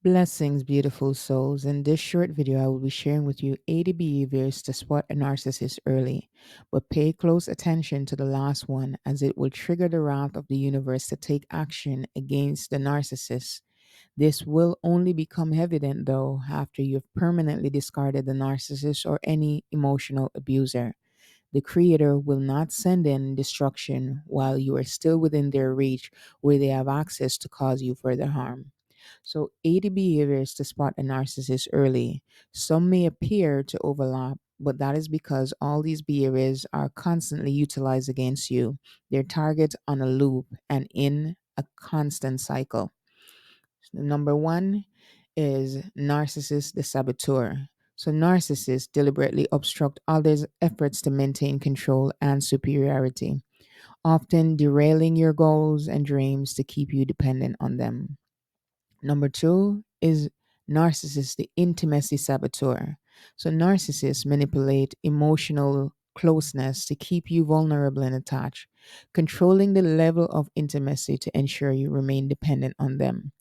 Blessings, beautiful souls. In this short video, I will be sharing with you 80 behaviors to spot a narcissist early. But pay close attention to the last one, as it will trigger the wrath of the universe to take action against the narcissist. This will only become evident, though, after you've permanently discarded the narcissist or any emotional abuser. The Creator will not send in destruction while you are still within their reach, where they have access to cause you further harm. So, 80 behaviors to spot a narcissist early. Some may appear to overlap, but that is because all these behaviors are constantly utilized against you. They're targets on a loop and in a constant cycle. Number one is narcissist the saboteur. So, narcissists deliberately obstruct others' efforts to maintain control and superiority, often derailing your goals and dreams to keep you dependent on them. Number two is narcissist, the intimacy saboteur. So, narcissists manipulate emotional closeness to keep you vulnerable and attached, controlling the level of intimacy to ensure you remain dependent on them.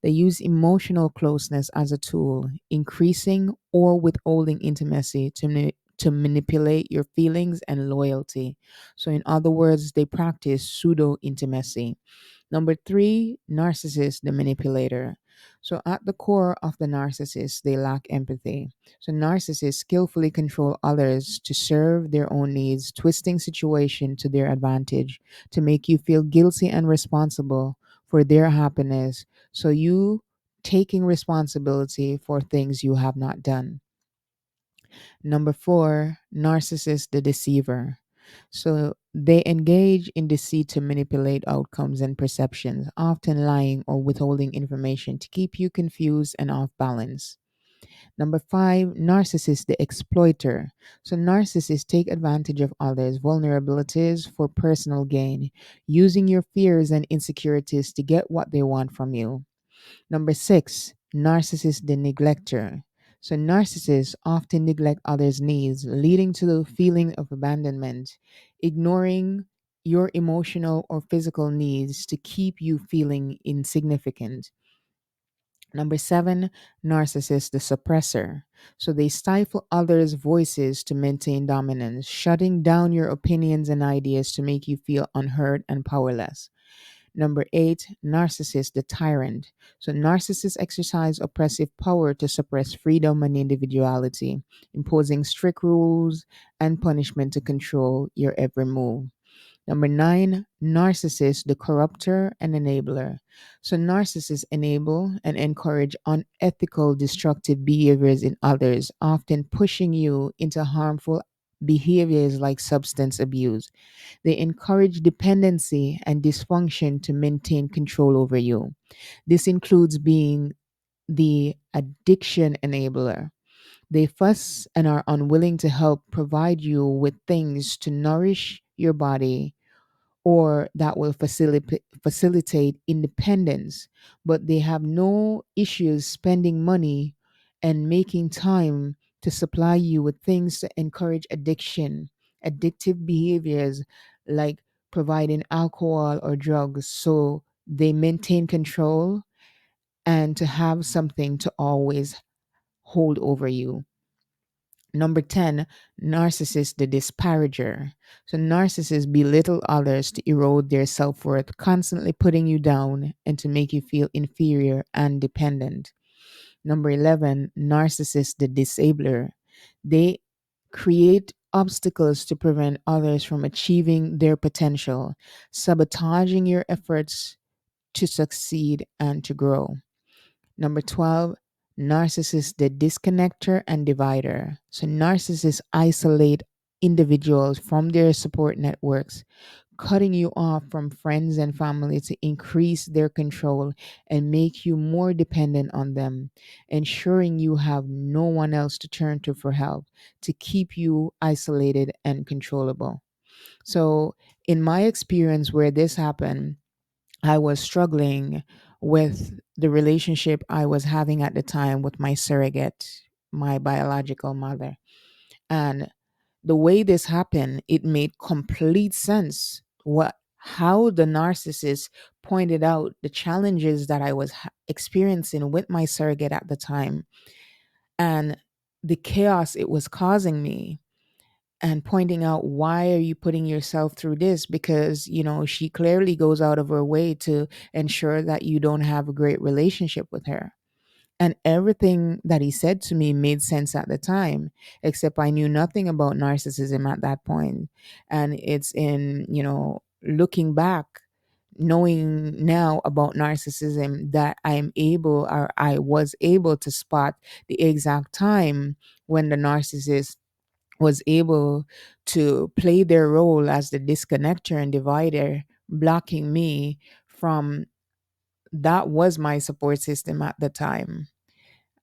They use emotional closeness as a tool, increasing or withholding intimacy to manipulate your feelings and loyalty. So, in other words, they practice pseudo intimacy. Number three, narcissist, the manipulator. So, at the core of the narcissist, they lack empathy. So, narcissists skillfully control others to serve their own needs, twisting situation to their advantage to make you feel guilty and responsible for their happiness. So, you taking responsibility for things you have not done. Number four, narcissist, the deceiver. So they engage in deceit to manipulate outcomes and perceptions, often lying or withholding information to keep you confused and off balance. Number five, narcissist, the exploiter. So narcissists take advantage of others' vulnerabilities for personal gain, using your fears and insecurities to get what they want from you. Number six, narcissist the neglector. So narcissists often neglect others' needs, leading to the feeling of abandonment, ignoring your emotional or physical needs to keep you feeling insignificant. Number seven, narcissist the suppressor. So they stifle others' voices to maintain dominance, shutting down your opinions and ideas to make you feel unheard and powerless. Number eight, narcissist, the tyrant. So, narcissists exercise oppressive power to suppress freedom and individuality, imposing strict rules and punishment to control your every move. Number nine, narcissist, the corrupter and enabler. So, narcissists enable and encourage unethical, destructive behaviors in others, often pushing you into harmful behaviors like substance abuse. They encourage dependency and dysfunction to maintain control over you. This includes being the addiction enabler. They fuss and are unwilling to help provide you with things to nourish your body or that will facilitate independence, but they have no issues spending money and making time to supply you with things to encourage addictive behaviors like providing alcohol or drugs so they maintain control and to have something to always hold over you. Number 10, narcissist, the disparager. So, narcissists belittle others to erode their self worth, constantly putting you down and to make you feel inferior and dependent. Number 11, narcissist, the disabler. They create obstacles to prevent others from achieving their potential, sabotaging your efforts to succeed and to grow. Number 12, narcissist, the disconnector and divider. So, narcissists isolate individuals from their support networks, cutting you off from friends and family to increase their control and make you more dependent on them, ensuring you have no one else to turn to for help to keep you isolated and controllable. So, in my experience where this happened, I was struggling with the relationship I was having at the time with my surrogate, my biological mother. And the way this happened, it made complete sense what how the narcissist pointed out the challenges that I was experiencing with my surrogate at the time, and the chaos it was causing me, and pointing out, why are you putting yourself through this? Because, she clearly goes out of her way to ensure that you don't have a great relationship with her. And everything that he said to me made sense at the time, except I knew nothing about narcissism at that point. And it's in, looking back, knowing now about narcissism, that I was able to spot the exact time when the narcissist was able to play their role as the disconnector and divider, blocking me from that was my support system at the time.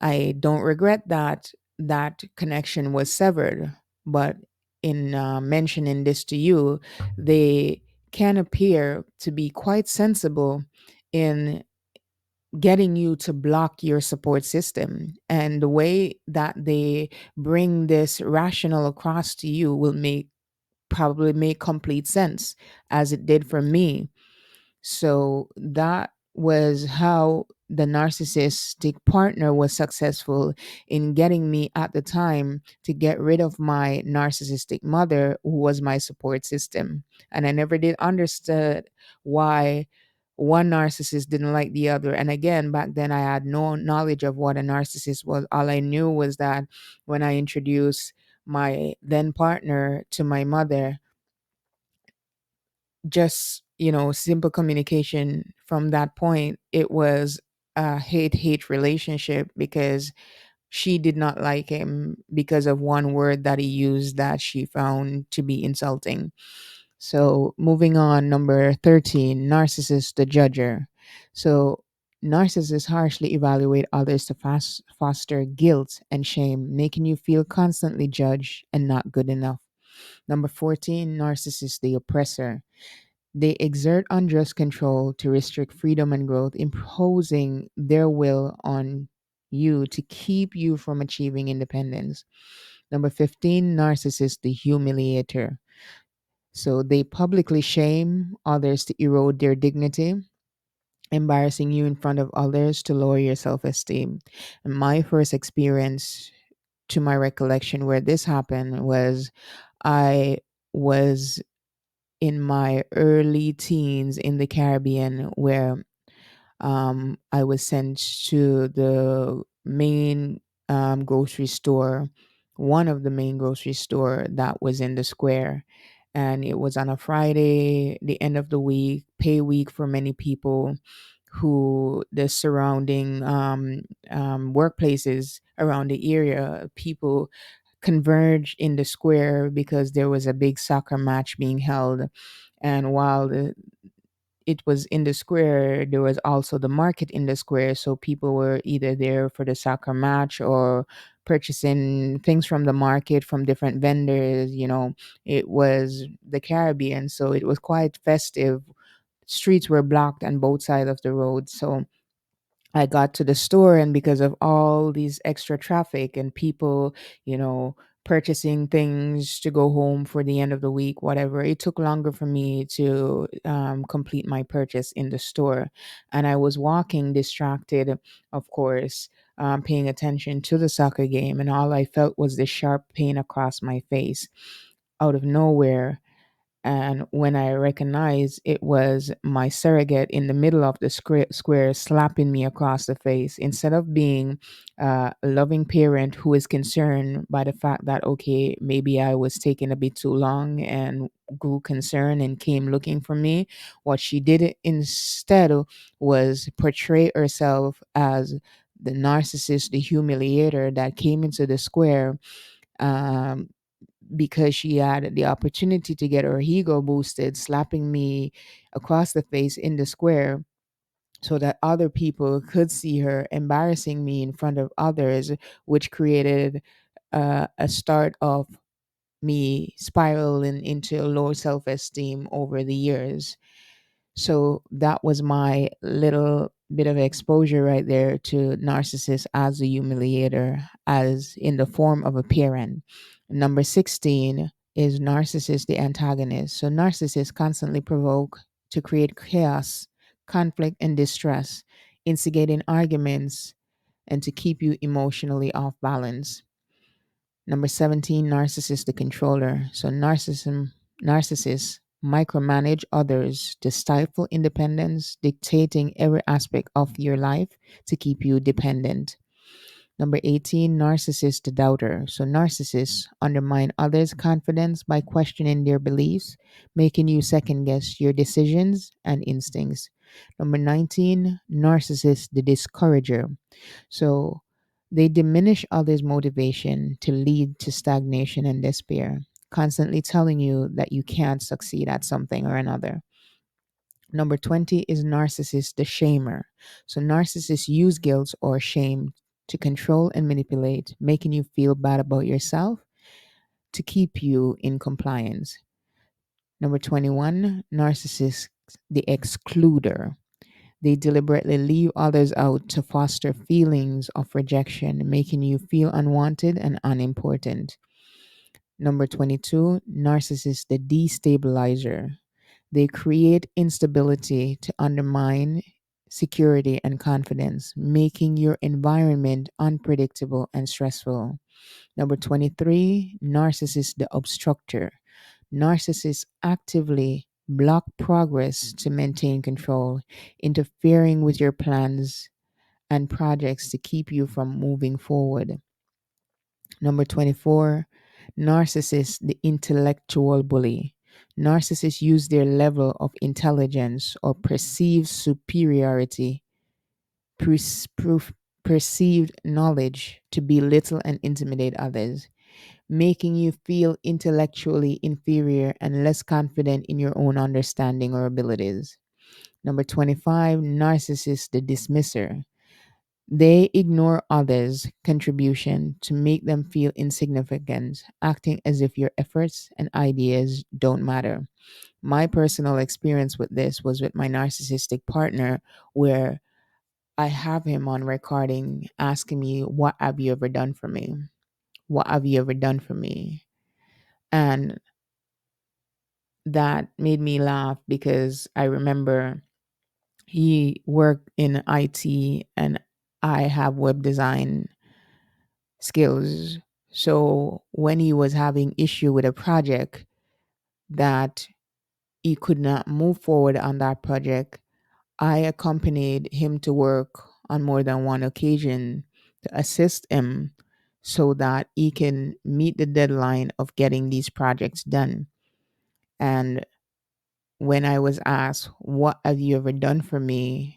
I don't regret that that connection was severed, but in mentioning this to you, they can appear to be quite sensible in getting you to block your support system. And the way that they bring this rational across to you will probably make complete sense, as it did for me. So that was how the narcissistic partner was successful in getting me at the time to get rid of my narcissistic mother, who was my support system. And I never did understood why one narcissist didn't like the other. And again, back then I had no knowledge of what a narcissist was. All I knew was that when I introduced my then partner to my mother, just simple communication from that point, it was a hate relationship, because she did not like him because of one word that he used that she found to be insulting. So moving on, number 13, narcissist the judger. So narcissists harshly evaluate others to foster guilt and shame, making you feel constantly judged and not good enough. Number 14, narcissist the oppressor. They exert unjust control to restrict freedom and growth, imposing their will on you to keep you from achieving independence. Number 15, narcissist, the humiliator. So they publicly shame others to erode their dignity, embarrassing you in front of others to lower your self esteem. And my first experience, to my recollection, where this happened was I was in my early teens in the Caribbean, where I was sent to the main grocery store, one of the main grocery store that was in the square. And it was on a Friday, the end of the week, pay week for many people, who the surrounding workplaces around the area, people converged in the square because there was a big soccer match being held. And while it was in the square, there was also the market in the square. So people were either there for the soccer match or purchasing things from the market from different vendors. It was the Caribbean, so it was quite festive. Streets were blocked on both sides of the road. So I got to the store, and because of all these extra traffic and people, you know, purchasing things to go home for the end of the week, whatever, it took longer for me to complete my purchase in the store. And I was walking distracted, of course, paying attention to the soccer game, and all I felt was this sharp pain across my face out of nowhere. And when I recognized, it was my surrogate in the middle of the square slapping me across the face, instead of being a loving parent who is concerned by the fact that, okay, maybe I was taking a bit too long, and grew concerned and came looking for me. What she did instead was portray herself as the narcissist, the humiliator that came into the square, um, because she had the opportunity to get her ego boosted, slapping me across the face in the square so that other people could see her embarrassing me in front of others, which created a start of me spiraling into low self esteem over the years. So that was my little bit of exposure right there to narcissist as a humiliator, as in the form of a parent. Number 16 is narcissist, the antagonist. So narcissists constantly provoke to create chaos, conflict, and distress, instigating arguments, and to keep you emotionally off balance. Number 17, narcissist the controller. So narcissists micromanage others to stifle independence, dictating every aspect of your life to keep you dependent. Number 18, narcissist the doubter. So narcissists undermine others' confidence by questioning their beliefs, making you second guess your decisions and instincts. Number 19, narcissist the discourager. So they diminish others' motivation to lead to stagnation and despair, constantly telling you that you can't succeed at something or another. Number 20 is narcissist, the shamer. So narcissists use guilt or shame to control and manipulate, making you feel bad about yourself to keep you in compliance. Number 21, narcissist, the excluder. They deliberately leave others out to foster feelings of rejection, making you feel unwanted and unimportant. Number 22, narcissist, the destabilizer. They create instability to undermine security and confidence, making your environment unpredictable and stressful. Number 23, narcissist, the obstructor. Narcissists actively block progress to maintain control, interfering with your plans and projects to keep you from moving forward. Number 24, narcissist, the intellectual bully. Narcissists use their level of intelligence or perceived superiority, proof, perceived knowledge to belittle and intimidate others, making you feel intellectually inferior and less confident in your own understanding or abilities. Number 25, narcissist, the dismisser. They ignore others' contribution to make them feel insignificant, acting as if your efforts and ideas don't matter. My personal experience with this was with my narcissistic partner, where I have him on recording asking me, "What have you ever done for me? What have you ever done for me?" And that made me laugh because I remember he worked in IT and I have web design skills. So when he was having issue with a project that he could not move forward on that project, I accompanied him to work on more than one occasion to assist him so that he can meet the deadline of getting these projects done. And when I was asked, "What have you ever done for me?"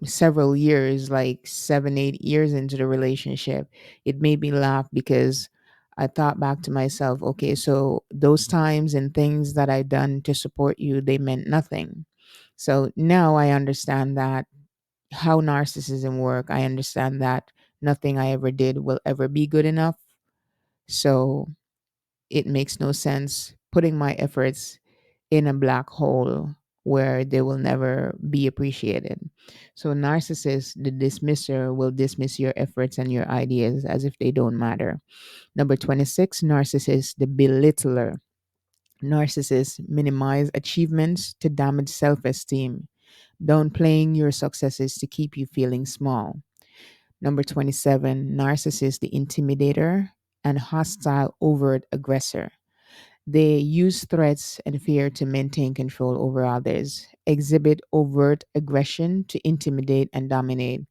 Several years, like 7, 8 years into the relationship, it made me laugh because I thought back to myself, okay, so those times and things that I done to support you, they meant nothing. So now I understand that how narcissism work. I understand that nothing I ever did will ever be good enough. So it makes no sense putting my efforts in a black hole where they will never be appreciated. So, narcissist, the dismisser, will dismiss your efforts and your ideas as if they don't matter. Number 26, narcissist, the belittler. Narcissists minimize achievements to damage self esteem, downplaying your successes to keep you feeling small. Number 27, narcissist, the intimidator and hostile overt aggressor. They use threats and fear to maintain control over others, exhibit overt aggression to intimidate and dominate,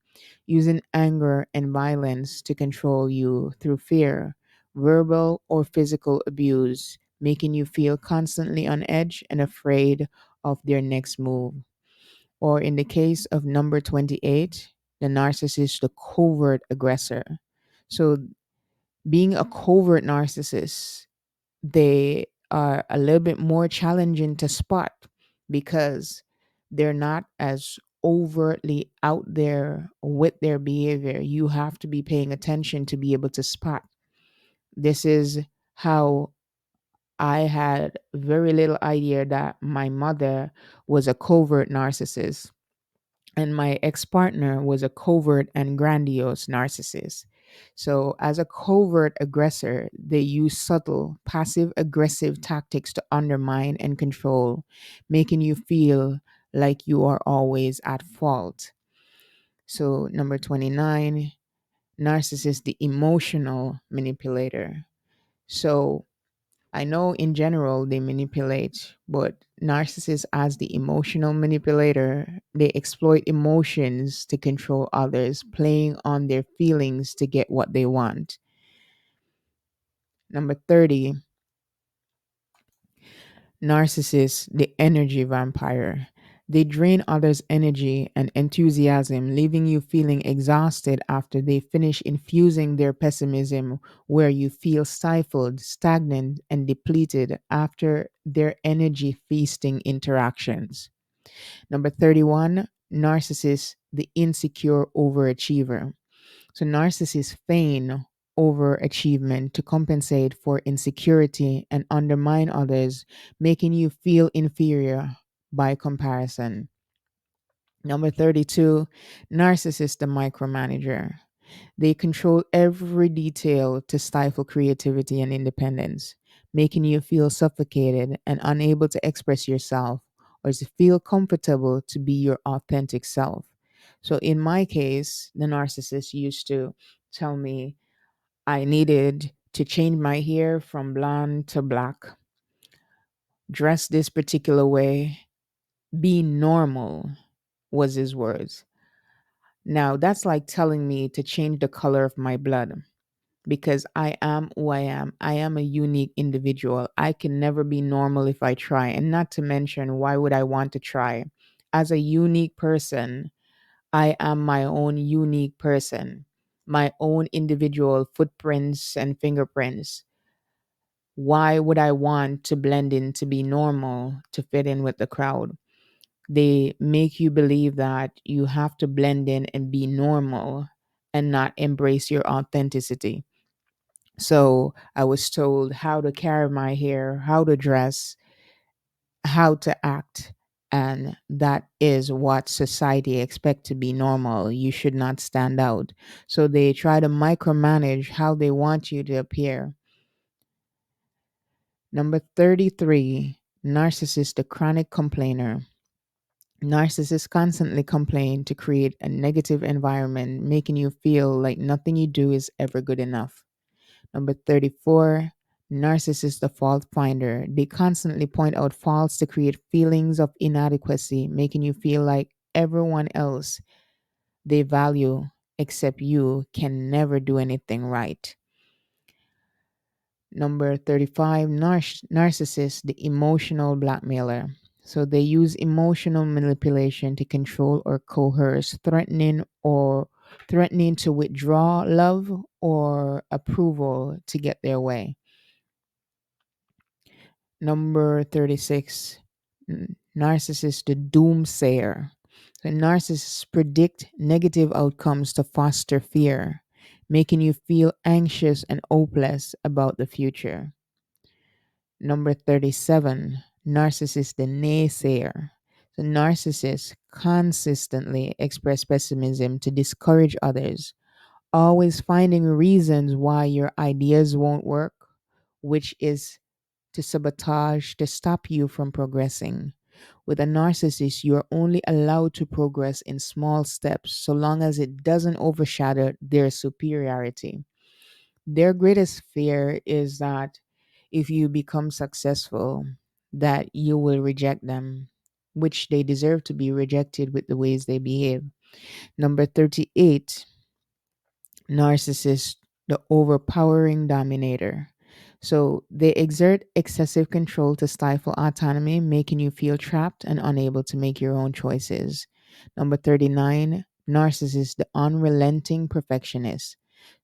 using anger and violence to control you through fear, verbal or physical abuse, making you feel constantly on edge and afraid of their next move. Or in the case of number 28, the narcissist, the covert aggressor. So, being a covert narcissist, they are a little bit more challenging to spot because they're not as overtly out there with their behavior. You have to be paying attention to be able to spot. This is how I had very little idea that my mother was a covert narcissist and my ex partner was a covert and grandiose narcissist. So, as a covert aggressor, they use subtle, passive aggressive tactics to undermine and control, making you feel like you are always at fault. So, number 29, narcissist, the emotional manipulator. So, I know in general they manipulate, but narcissists, as the emotional manipulator, they exploit emotions to control others, playing on their feelings to get what they want. Number 30, narcissist, the energy vampire. They drain others' energy and enthusiasm, leaving you feeling exhausted after they finish infusing their pessimism, where you feel stifled, stagnant, and depleted after their energy feasting interactions. Number 31, narcissist, the insecure overachiever. So narcissists feign overachievement to compensate for insecurity and undermine others, making you feel inferior by comparison. Number 32, narcissist the micromanager. They control every detail to stifle creativity and independence, making you feel suffocated and unable to express yourself or to feel comfortable to be your authentic self. So, in my case, the narcissist used to tell me I needed to change my hair from blonde to black, dress this particular way, be normal, was his words. Now, that's like telling me to change the color of my blood because I am who I am. I am a unique individual. I can never be normal if I try. And not to mention, why would I want to try? As a unique person, I am my own unique person, my own individual footprints and fingerprints. Why would I want to blend in to be normal, to fit in with the crowd? They make you believe that you have to blend in and be normal and not embrace your authenticity. So I was told how to carry my hair, how to dress, how to act. And that is what society expects to be normal. You should not stand out. So they try to micromanage how they want you to appear. Number 33, narcissist, the chronic complainer. Narcissists constantly complain to create a negative environment, making you feel like nothing you do is ever good enough. Number 34, narcissist, the fault finder. They constantly point out faults to create feelings of inadequacy, making you feel like everyone else they value except you can never do anything right. Number 35, narcissist, the emotional blackmailer. So they use emotional manipulation to control or coerce, threatening to withdraw love or approval to get their way. Number 36, narcissist, the doomsayer. So narcissists predict negative outcomes to foster fear, making you feel anxious and hopeless about the future. Number 37, narcissist, the naysayer. The narcissists consistently express pessimism to discourage others, always finding reasons why your ideas won't work, which is to sabotage to stop you from progressing. With a narcissist, you are only allowed to progress in small steps so long as it doesn't overshadow their superiority. Their greatest fear is that if you become successful, that you will reject them, which they deserve to be rejected with the ways they behave. Number 38, narcissist, the overpowering dominator. So they exert excessive control to stifle autonomy, making you feel trapped and unable to make your own choices. Number 39, narcissist, the unrelenting perfectionist.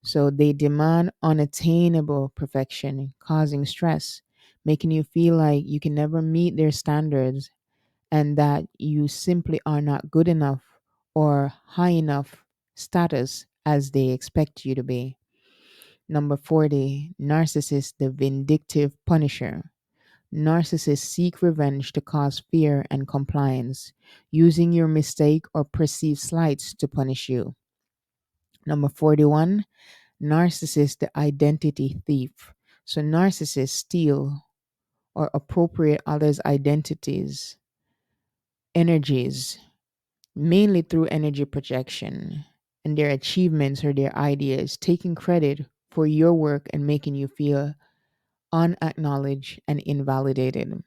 So they demand unattainable perfection, causing stress, making you feel like you can never meet their standards and that you simply are not good enough or high enough status as they expect you to be. Number 40, narcissist, the vindictive punisher. Narcissists seek revenge to cause fear and compliance, using your mistake or perceived slights to punish you. Number 41, Narcissist, the identity thief. So narcissists steal or appropriate others' identities, energies, mainly through energy projection and their achievements or their ideas, taking credit for your work and making you feel unacknowledged and invalidated.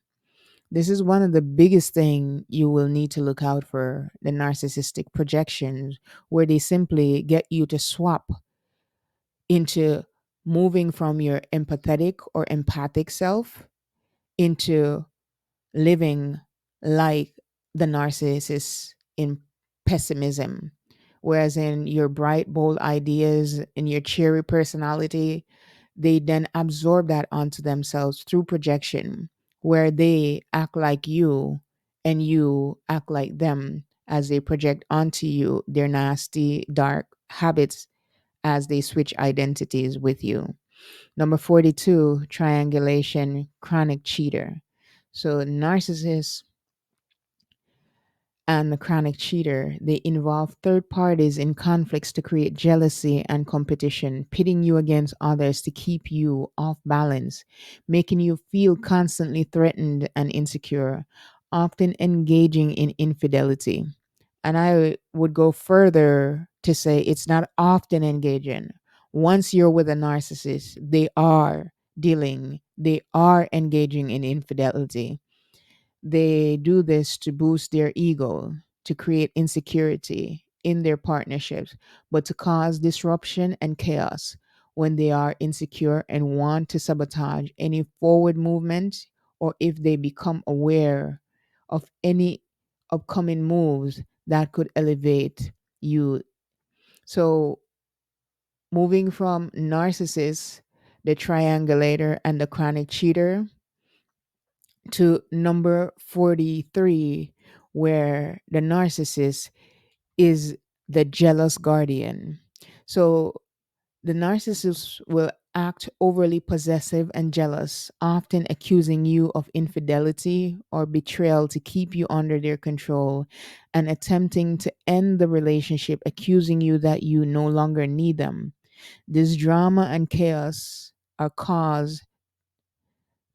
This is one of the biggest thing you will need to look out for, the narcissistic projections, where they simply get you to swap into moving from your empathetic or empathic self into living like the narcissist in pessimism. Whereas in your bright, bold ideas, in your cheery personality, they then absorb that onto themselves through projection, where they act like you and you act like them as they project onto you their nasty, dark habits as they switch identities with you. Number 42, triangulation, chronic cheater. So, narcissists and the chronic cheater, they involve third parties in conflicts to create jealousy and competition, pitting you against others to keep you off balance, making you feel constantly threatened and insecure, often engaging in infidelity. And I would go further to say it's not often engaging. Once you're with a narcissist, they are engaging in infidelity. They do this to boost their ego, to create insecurity in their partnerships, but to cause disruption and chaos when they are insecure and want to sabotage any forward movement, or if they become aware of any upcoming moves that could elevate you. So, moving from narcissist, the triangulator, and the chronic cheater, to number 43, where the narcissist is the jealous guardian. So the narcissist will act overly possessive and jealous, often accusing you of infidelity or betrayal to keep you under their control and attempting to end the relationship, accusing you that you no longer need them. This drama and chaos are caused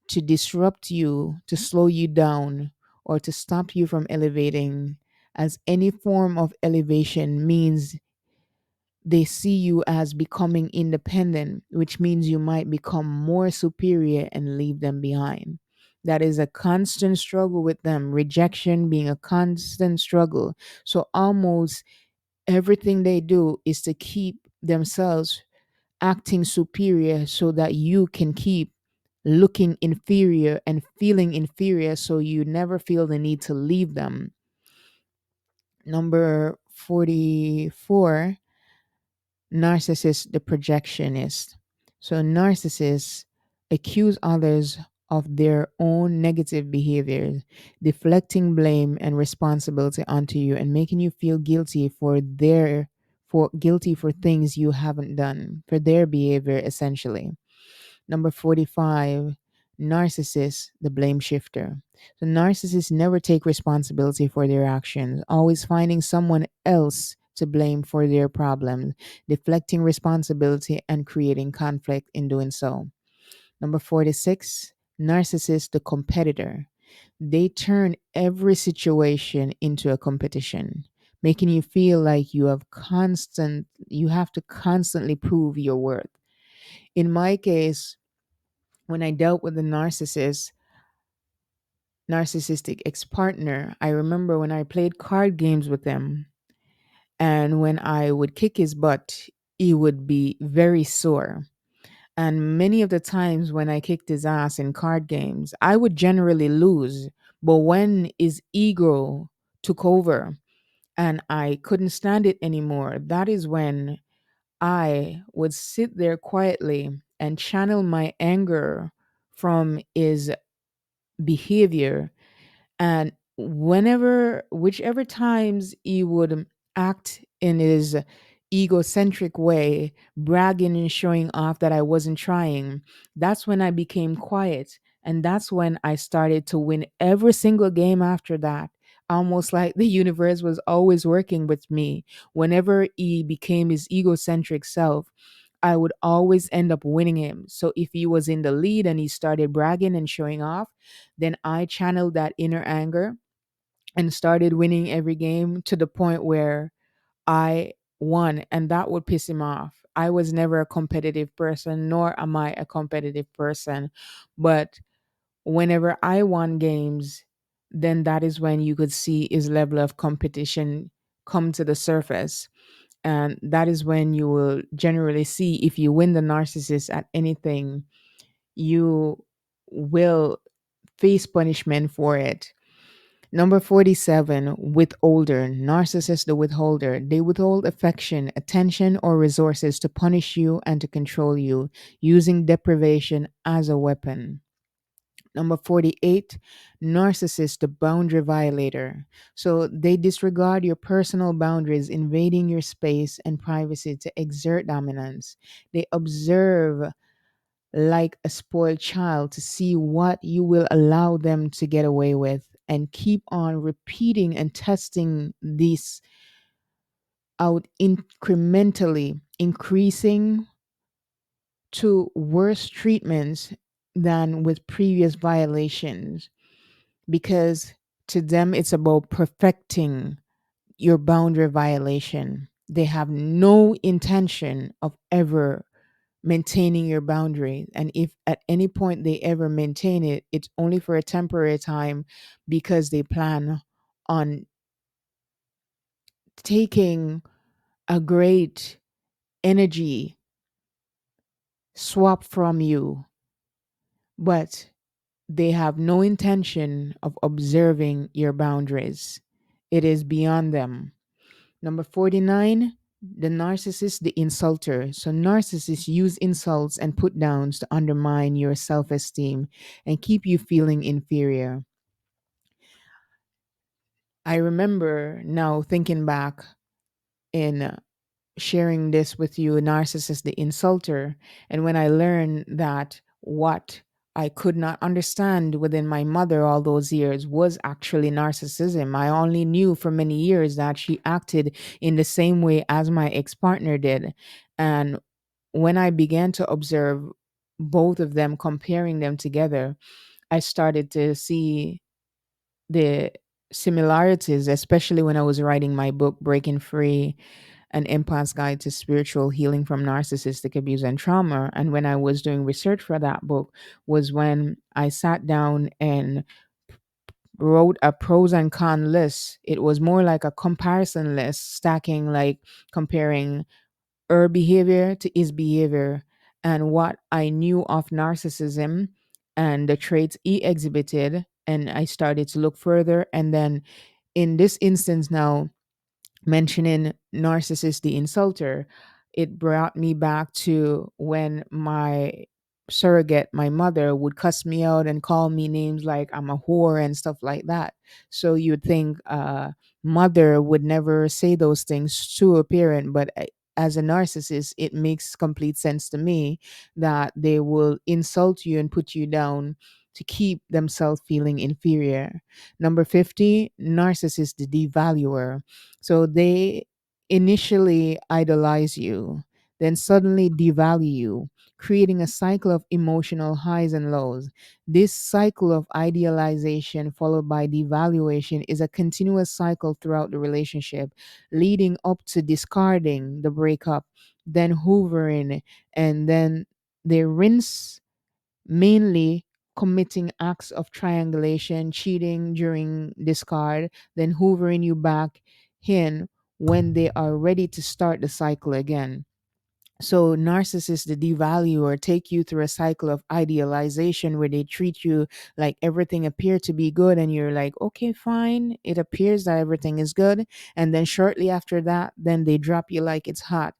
to disrupt you, to slow you down, or to stop you from elevating, as any form of elevation means they see you as becoming independent, which means you might become more superior and leave them behind. That is a constant struggle with them, rejection being a constant struggle. So almost everything they do is to keep themselves acting superior so that you can keep looking inferior and feeling inferior so you never feel the need to leave them. Number 44, narcissist, the projectionist. So narcissists accuse others of their own negative behaviors, deflecting blame and responsibility onto you and making you feel guilty for things you haven't done, for their behavior essentially. Number 45, narcissist, the blame shifter. So narcissists never take responsibility for their actions, always finding someone else to blame for their problems, deflecting responsibility and creating conflict in doing so. Number 46, narcissist, the competitor. They turn every situation into a competition, making you feel like you have to constantly prove your worth. In my case, when I dealt with a narcissistic ex partner, I remember when I played card games with him, and when I would kick his butt, he would be very sore. And many of the times when I kicked his ass in card games, I would generally lose. But when his ego took over and I couldn't stand it anymore, that is when I would sit there quietly and channel my anger from his behavior. And whichever times he would act in his egocentric way, bragging and showing off that I wasn't trying, that's when I became quiet. And that's when I started to win every single game after that. Almost like the universe was always working with me. Whenever he became his egocentric self, I would always end up winning him. So if he was in the lead and he started bragging and showing off, then I channeled that inner anger and started winning every game to the point where I won, and that would piss him off. I was never a competitive person, nor am I a competitive person. But whenever I won games, then that is when you could see his level of competition come to the surface. And that is when you will generally see if you win the narcissist at anything, you will face punishment for it. Number 47, withholder. Narcissist, the withholder. They withhold affection, attention, or resources to punish you and to control you, using deprivation as a weapon. Number 48, narcissist, the boundary violator. So they disregard your personal boundaries, invading your space and privacy to exert dominance. They observe like a spoiled child to see what you will allow them to get away with and keep on repeating and testing this out incrementally, increasing to worse treatments than with previous violations, because to them it's about perfecting your boundary violation. They have no intention of ever maintaining your boundary. And if at any point they ever maintain it, it's only for a temporary time because they plan on taking a great energy swap from you, but they have no intention of observing your boundaries. It is beyond them. Number 49, the narcissist, the insulter. So, narcissists use insults and put downs to undermine your self esteem and keep you feeling inferior. I remember now thinking back in sharing this with you, narcissist, the insulter. And when I learned that what I could not understand within my mother all those years was actually narcissism. I only knew for many years that she acted in the same way as my ex partner did. And when I began to observe both of them, comparing them together, I started to see the similarities, especially when I was writing my book, Breaking Free, an Empath's Guide to Spiritual Healing from Narcissistic Abuse and Trauma. And when I was doing research for that book, was when I sat down and wrote a pros and con list. It was more like a comparison list, stacking, like comparing her behavior to his behavior and what I knew of narcissism and the traits he exhibited. And I started to look further. And then in this instance now, mentioning narcissist the insulter, it brought me back to when my surrogate, my mother, would cuss me out and call me names like I'm a whore and stuff like that. So you'd think mother would never say those things to a parent, but as a narcissist, it makes complete sense to me that they will insult you and put you down to keep themselves feeling inferior. Number 50, narcissist the devaluer. So they initially idolize you, then suddenly devalue you, creating a cycle of emotional highs and lows. This cycle of idealization followed by devaluation is a continuous cycle throughout the relationship, leading up to discarding the breakup, then hoovering, and then they rinse, mainly committing acts of triangulation, cheating during discard, then hoovering you back in when they are ready to start the cycle again. So narcissists, the devaluer, take you through a cycle of idealization where they treat you like everything appear to be good and you're like, okay, fine. It appears that everything is good. And then shortly after that, then they drop you like it's hot.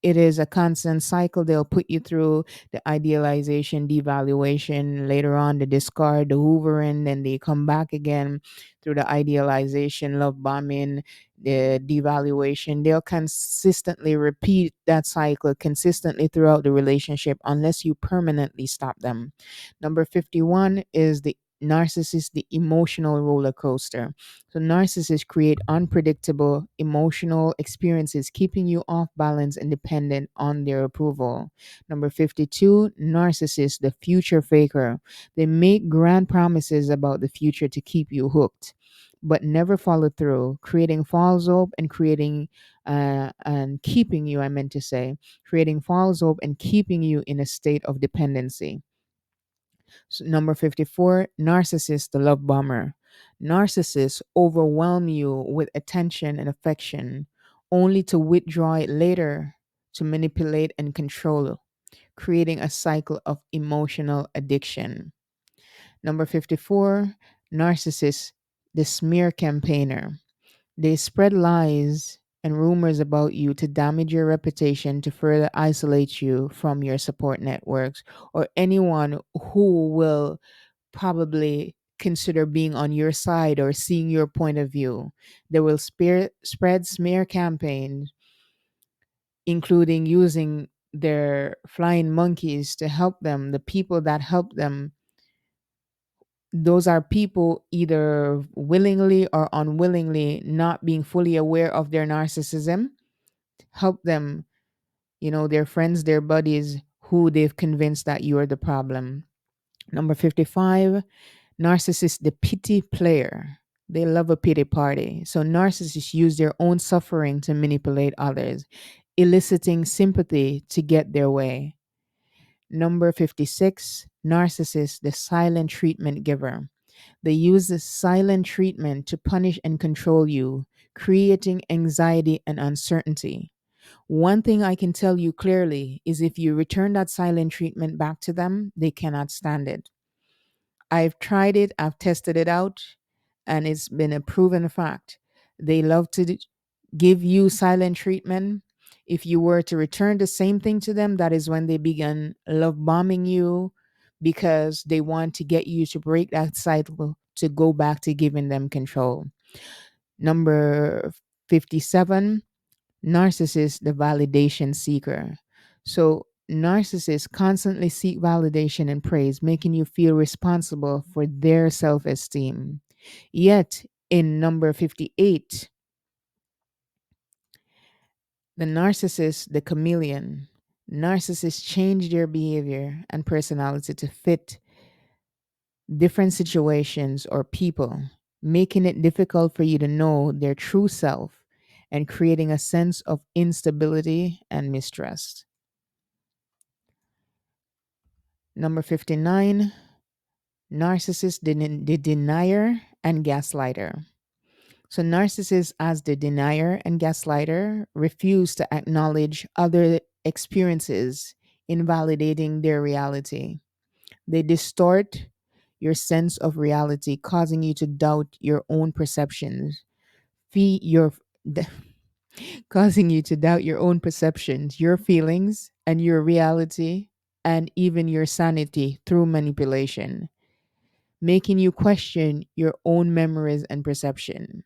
It is a constant cycle. They'll put you through the idealization, devaluation, later on the discard, the hoovering, then they come back again through the idealization, love bombing, the devaluation. They'll consistently repeat that cycle consistently throughout the relationship unless you permanently stop them. Number 51 is the narcissist the emotional roller coaster. So narcissists create unpredictable emotional experiences, keeping you off balance and dependent on their approval. Number 52, narcissist the future faker. They make grand promises about the future to keep you hooked, but never follow through, creating false hope and creating and keeping you, I meant to say, creating false hope and keeping you in a state of dependency. Number 54, narcissist, the love bomber. Narcissists overwhelm you with attention and affection, only to withdraw it later to manipulate and control, creating a cycle of emotional addiction. Number 54, narcissist, the smear campaigner. They spread lies and rumors about you to damage your reputation, to further isolate you from your support networks or anyone who will probably consider being on your side or seeing your point of view. They will spread smear campaigns, including using their flying monkeys to help them. The people that help them, those are people either willingly or unwillingly not being fully aware of their narcissism, help them, their friends, their buddies who they've convinced that you are the problem. Number 55, narcissist, the pity player. They love a pity party. So narcissists use their own suffering to manipulate others, eliciting sympathy to get their way. Number 56, narcissist, the silent treatment giver. They use the silent treatment to punish and control you, creating anxiety and uncertainty. One thing I can tell you clearly is if you return that silent treatment back to them, they cannot stand it. I've tried it, I've tested it out, and it's been a proven fact. They love to give you silent treatment. If you were to return the same thing to them, that is when they begin love bombing you because they want to get you to break that cycle to go back to giving them control. Number 57, narcissist, the validation seeker. So, narcissists constantly seek validation and praise, making you feel responsible for their self esteem. Yet, in number 58, the narcissist, the chameleon. Narcissists change their behavior and personality to fit different situations or people, making it difficult for you to know their true self and creating a sense of instability and mistrust. Number 59, narcissist, the denier and gaslighter. So, narcissists, as the denier and gaslighter, refuse to acknowledge other experiences, invalidating their reality. They distort your sense of reality, causing you to doubt your own perceptions, fe- your, causing you to doubt your own perceptions, your feelings, and your reality, and even your sanity through manipulation, making you question your own memories and perception.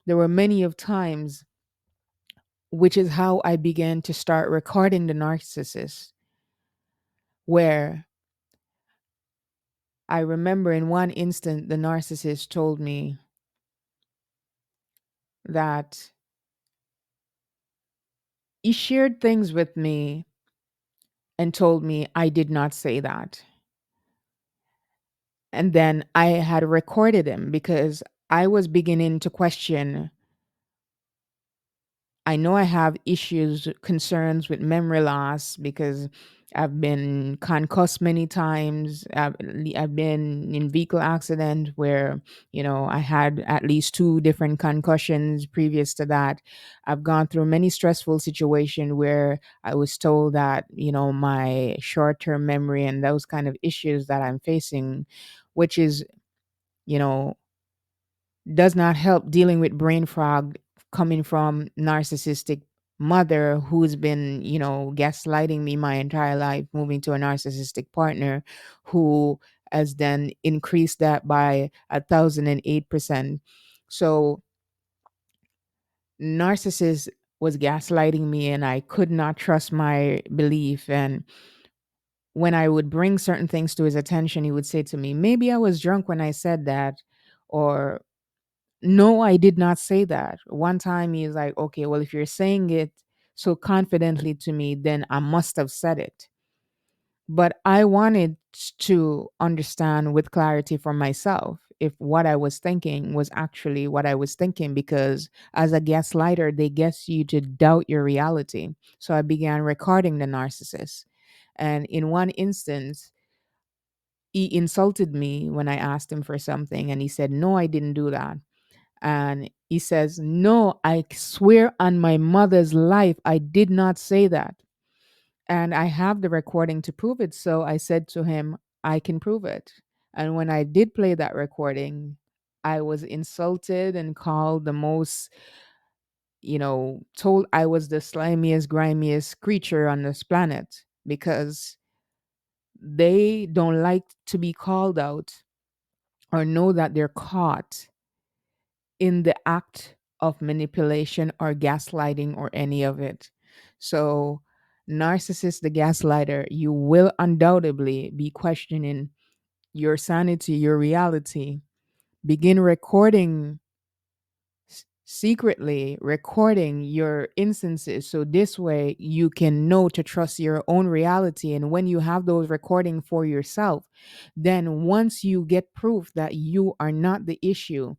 There were many of times, which is how I began to start recording the narcissist, where I remember in one instant the narcissist told me that he shared things with me and told me I did not say that. And then I had recorded him because I was beginning to question. I know I have issues, concerns with memory loss because I've been concussed many times. I've been in vehicle accident where, I had at least two different concussions previous to that. I've gone through many stressful situations where I was told that, my short-term memory and those kind of issues that I'm facing, which is, you know, does not help dealing with brain fog coming from narcissistic mother who's been gaslighting me my entire life, moving to a narcissistic partner who has then increased that by 1,008%. So narcissist was gaslighting me and I could not trust my belief. And when I would bring certain things to his attention, he would say to me, maybe I was drunk when I said that, or no, I did not say that. One time he's like, okay, well, if you're saying it so confidently to me, then I must have said it. But I wanted to understand with clarity for myself if what I was thinking was actually what I was thinking, because as a gaslighter, they get you to doubt your reality. So I began recording the narcissist. And in one instance, he insulted me when I asked him for something, and he said, no, I didn't do that. And he says, no, I swear on my mother's life, I did not say that. And I have the recording to prove it. So I said to him, I can prove it. And when I did play that recording, I was insulted and called the most, told I was the slimiest, grimiest creature on this planet, because they don't like to be called out or know that they're caught in the act of manipulation or gaslighting or any of it. So, narcissist, the gaslighter, you will undoubtedly be questioning your sanity, your reality. Begin recording, secretly recording your instances, so this way you can know to trust your own reality. And when you have those recording for yourself, then once you get proof that you are not the issue,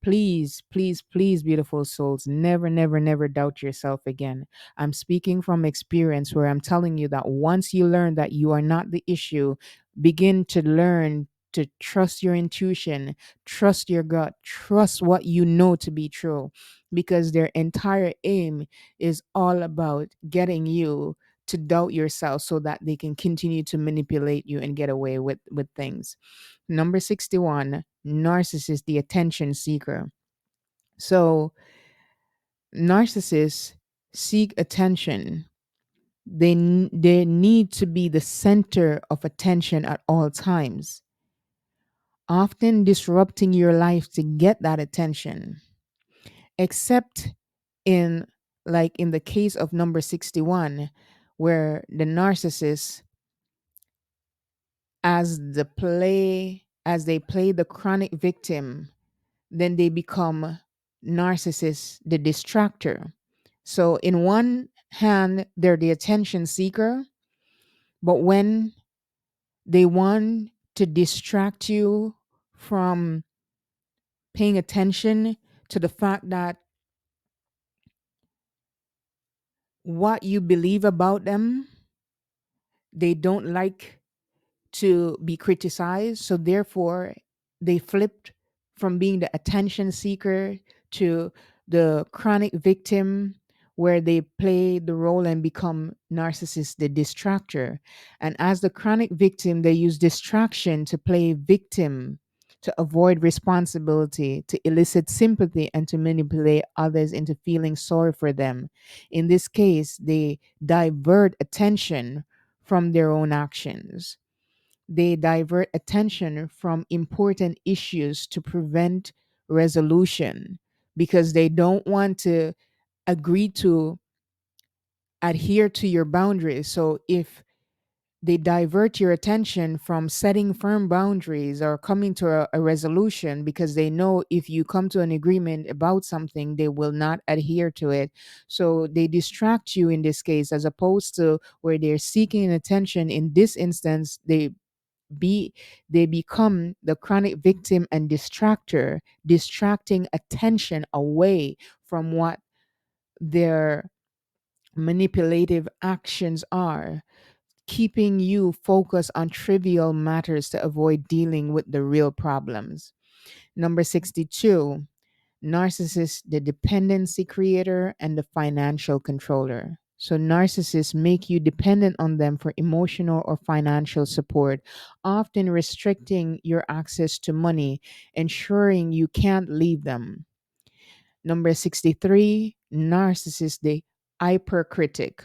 please, please, please, beautiful souls, never, never, never doubt yourself again. I'm speaking from experience where I'm telling you that once you learn that you are not the issue, begin to learn to trust your intuition, trust your gut, trust what you know to be true, because their entire aim is all about getting you to doubt yourself so that they can continue to manipulate you and get away with things. Number 61, narcissist, the attention seeker. So, narcissists seek attention. They need to be the center of attention at all times, often disrupting your life to get that attention. Except in, like in the case of number 61, where the narcissist, as they play the chronic victim, then they become narcissists, the distractor. So, in one hand, they're the attention seeker, but when they want to distract you from paying attention to the fact that what you believe about them, they don't like to be criticized. So therefore, they flipped from being the attention seeker to the chronic victim, where they play the role and become narcissist, the distractor. And as the chronic victim, they use distraction to play victim, to avoid responsibility, to elicit sympathy, and to manipulate others into feeling sorry for them. In this case, they divert attention from their own actions. They divert attention from important issues to prevent resolution, because they don't want to agree to adhere to your boundaries. So if they divert your attention from setting firm boundaries or coming to a resolution, because they know if you come to an agreement about something, they will not adhere to it. So they distract you in this case, as opposed to where they're seeking attention. In this instance, be they become the chronic victim and distractor, distracting attention away from what their manipulative actions are, keeping you focused on trivial matters to avoid dealing with the real problems. Number 62, narcissist, the dependency creator and the financial controller. So, narcissists make you dependent on them for emotional or financial support, often restricting your access to money, ensuring you can't leave them. Number 63, narcissist, the hypercritic.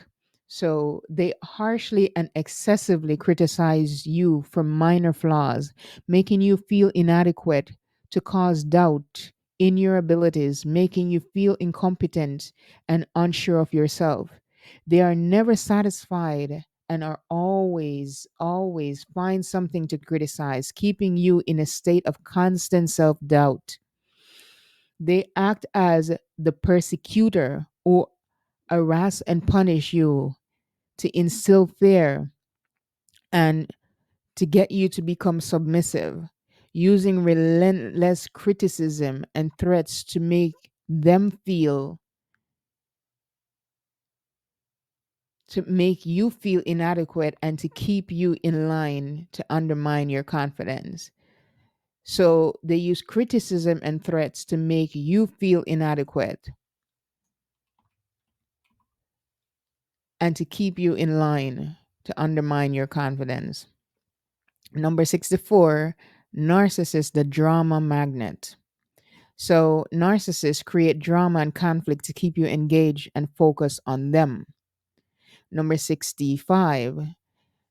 So they harshly and excessively criticize you for minor flaws, making you feel inadequate, to cause doubt in your abilities, making you feel incompetent and unsure of yourself. They are never satisfied and are always find something to criticize, keeping you in a state of constant self doubt. They act as the persecutor or harass and punish you to instill fear and to get you to become submissive, using relentless criticism and threats to make them feel, to make you feel inadequate and to keep you in line to undermine your confidence. So they use criticism and threats to make you feel inadequate and to keep you in line to undermine your confidence. Number 64, narcissist, the drama magnet. So narcissists create drama and conflict to keep you engaged and focused on them. Number 65,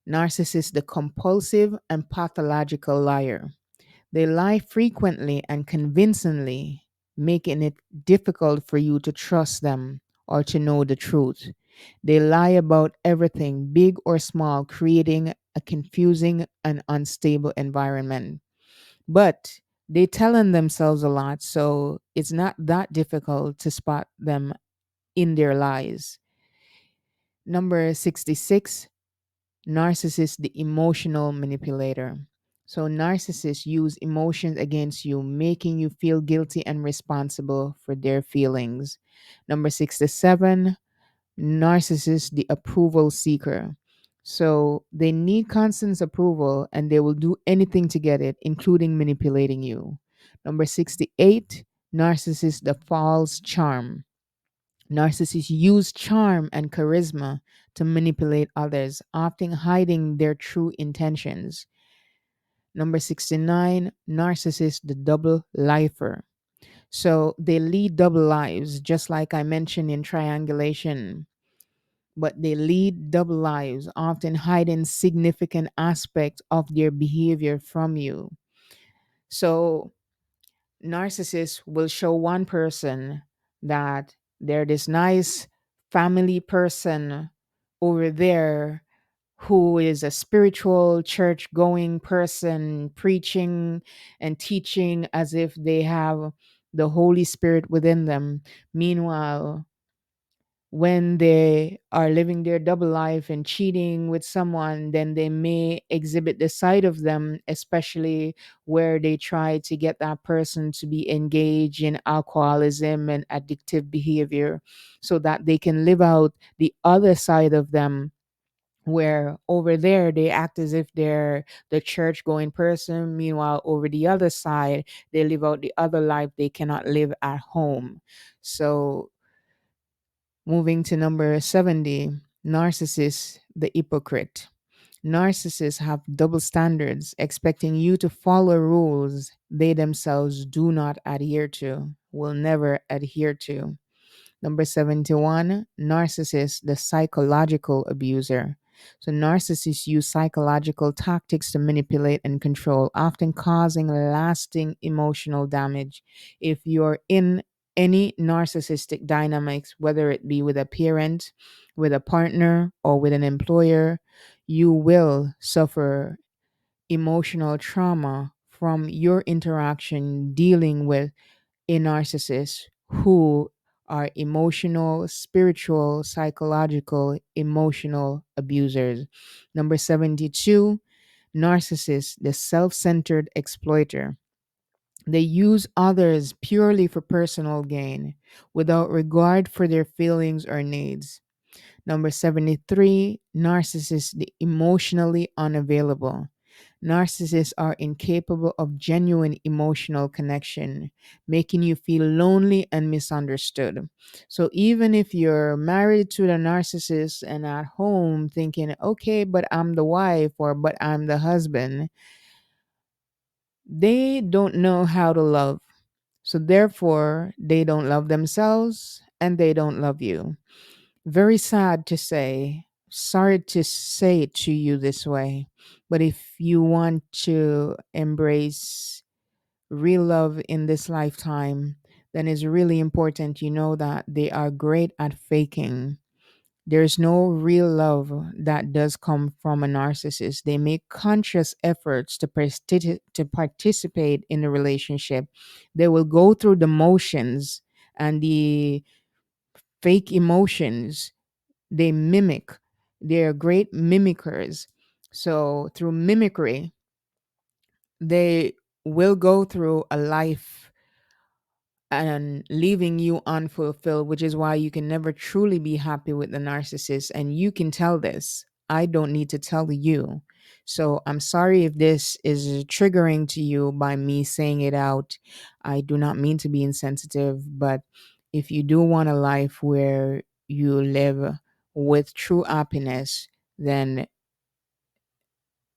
narcissist, the compulsive and pathological liar. They lie frequently and convincingly, making it difficult for you to trust them or to know the truth. They lie about everything, big or small, creating a confusing and unstable environment. But they tell on themselves a lot, so it's not that difficult to spot them in their lies. Number 66, narcissist, the emotional manipulator. So, narcissists use emotions against you, making you feel guilty and responsible for their feelings. Number 67, narcissist, the approval seeker. So, they need constant approval and they will do anything to get it, including manipulating you. Number 68, narcissist, the false charm. Narcissists use charm and charisma to manipulate others, often hiding their true intentions. Number 69, narcissist, the double lifer. So they lead double lives, just like I mentioned in triangulation, but they lead double lives, often hiding significant aspects of their behavior from you. So narcissists will show one person that they're this nice family person over there who is a spiritual church going person preaching and teaching as if they have the Holy Spirit within them. Meanwhile, when they are living their double life and cheating with someone, then they may exhibit the side of them, especially where they try to get that person to be engaged in alcoholism and addictive behavior so that they can live out the other side of them, where over there they act as if they're the church going person. Meanwhile, over the other side, they live out the other life they cannot live at home. So moving to number 70, narcissist, the hypocrite. Narcissists have double standards, expecting you to follow rules they themselves do not adhere to, will never adhere to. Number 71, narcissist, the psychological abuser. So, narcissists use psychological tactics to manipulate and control, often causing lasting emotional damage. If you're in any narcissistic dynamics, whether it be with a parent, with a partner, or with an employer, you will suffer emotional trauma from your interaction dealing with a narcissist who are emotional, spiritual, psychological, emotional abusers. Number 72, narcissist, the self centered exploiter. They use others purely for personal gain without regard for their feelings or needs. Number 73, narcissist, the emotionally unavailable. Narcissists are incapable of genuine emotional connection, making you feel lonely and misunderstood. So even if you're married to the narcissist and at home thinking, okay, but I'm the wife or but I'm the husband, they don't know how to love. So therefore, they don't love themselves and they don't love you. Very sad to say. Sorry to say it to you this way. But if you want to embrace real love in this lifetime, then it's really important you know that they are great at faking. There's no real love that does come from a narcissist. They make conscious efforts to participate in the relationship. They will go through the motions and the fake emotions. They mimic. They're great mimickers. So through mimicry, they will go through a life and leaving you unfulfilled, which is why you can never truly be happy with the narcissist. And you can tell this. I don't need to tell you. So I'm sorry if this is triggering to you by me saying it out. I do not mean to be insensitive, but if you do want a life where you live with true happiness, then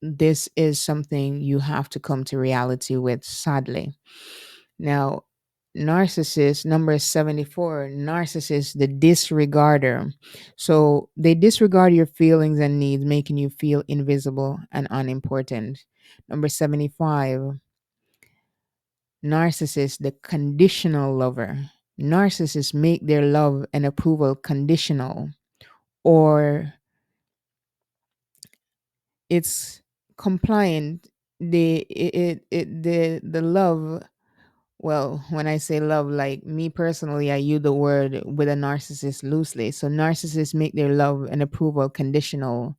this is something you have to come to reality with, sadly. Now, narcissist number 74, narcissist, the disregarder. So they disregard your feelings and needs, making you feel invisible and unimportant. Number 75, narcissist, the conditional lover. Narcissists make their love and approval conditional, or it's compliant. The love. Well, when I say love, like me personally, I use the word with a narcissist loosely. So narcissists make their love and approval conditional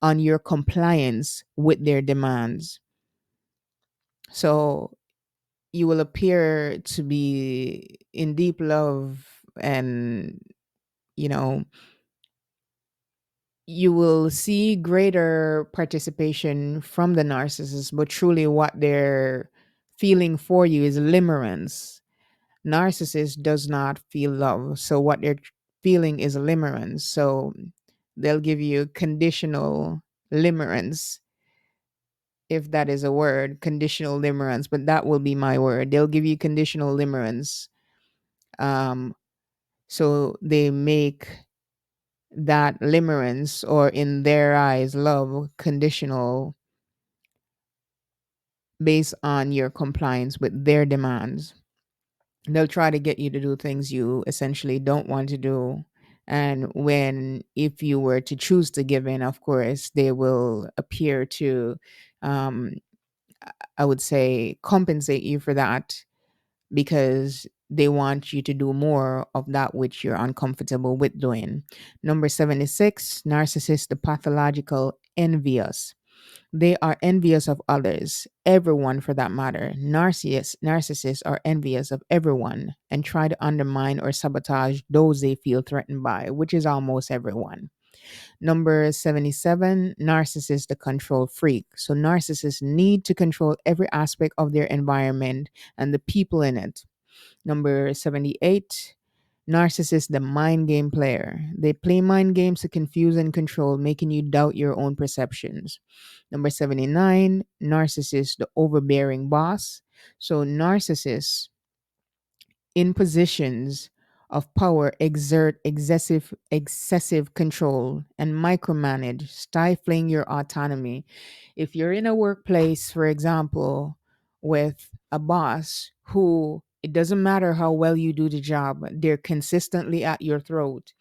on your compliance with their demands. So you will appear to be in deep love, and you know, you will see greater participation from the narcissist, but truly what they're feeling for you is limerence. Narcissist does not feel love, so what they're feeling is limerence. So they'll give you conditional limerence, if that is a word, conditional limerence, but that will be my word. They'll give you conditional limerence. um so they make that limerence, or in their eyes love, conditional, based on your compliance with their demands. They'll try to get you to do things you essentially don't want to do. And when, if you were to choose to give in, of course, they will appear to, um, I would say, compensate you for that, because they want you to do more of that which you're uncomfortable with doing. Number 76, narcissist, the pathological envious. They are envious of others, everyone for that matter. Narcissists are envious of everyone and try to undermine or sabotage those they feel threatened by, which is almost everyone. Number 77, narcissist, the control freak. So narcissists need to control every aspect of their environment and the people in it. Number 78, narcissist, the mind game player. They play mind games to confuse and control, making you doubt your own perceptions. Number 79, narcissist, the overbearing boss. So narcissists in positions of power exert excessive control and micromanage, stifling your autonomy. If you're in a workplace, for example, with a boss who, it doesn't matter how well you do the job, they're consistently at your throat.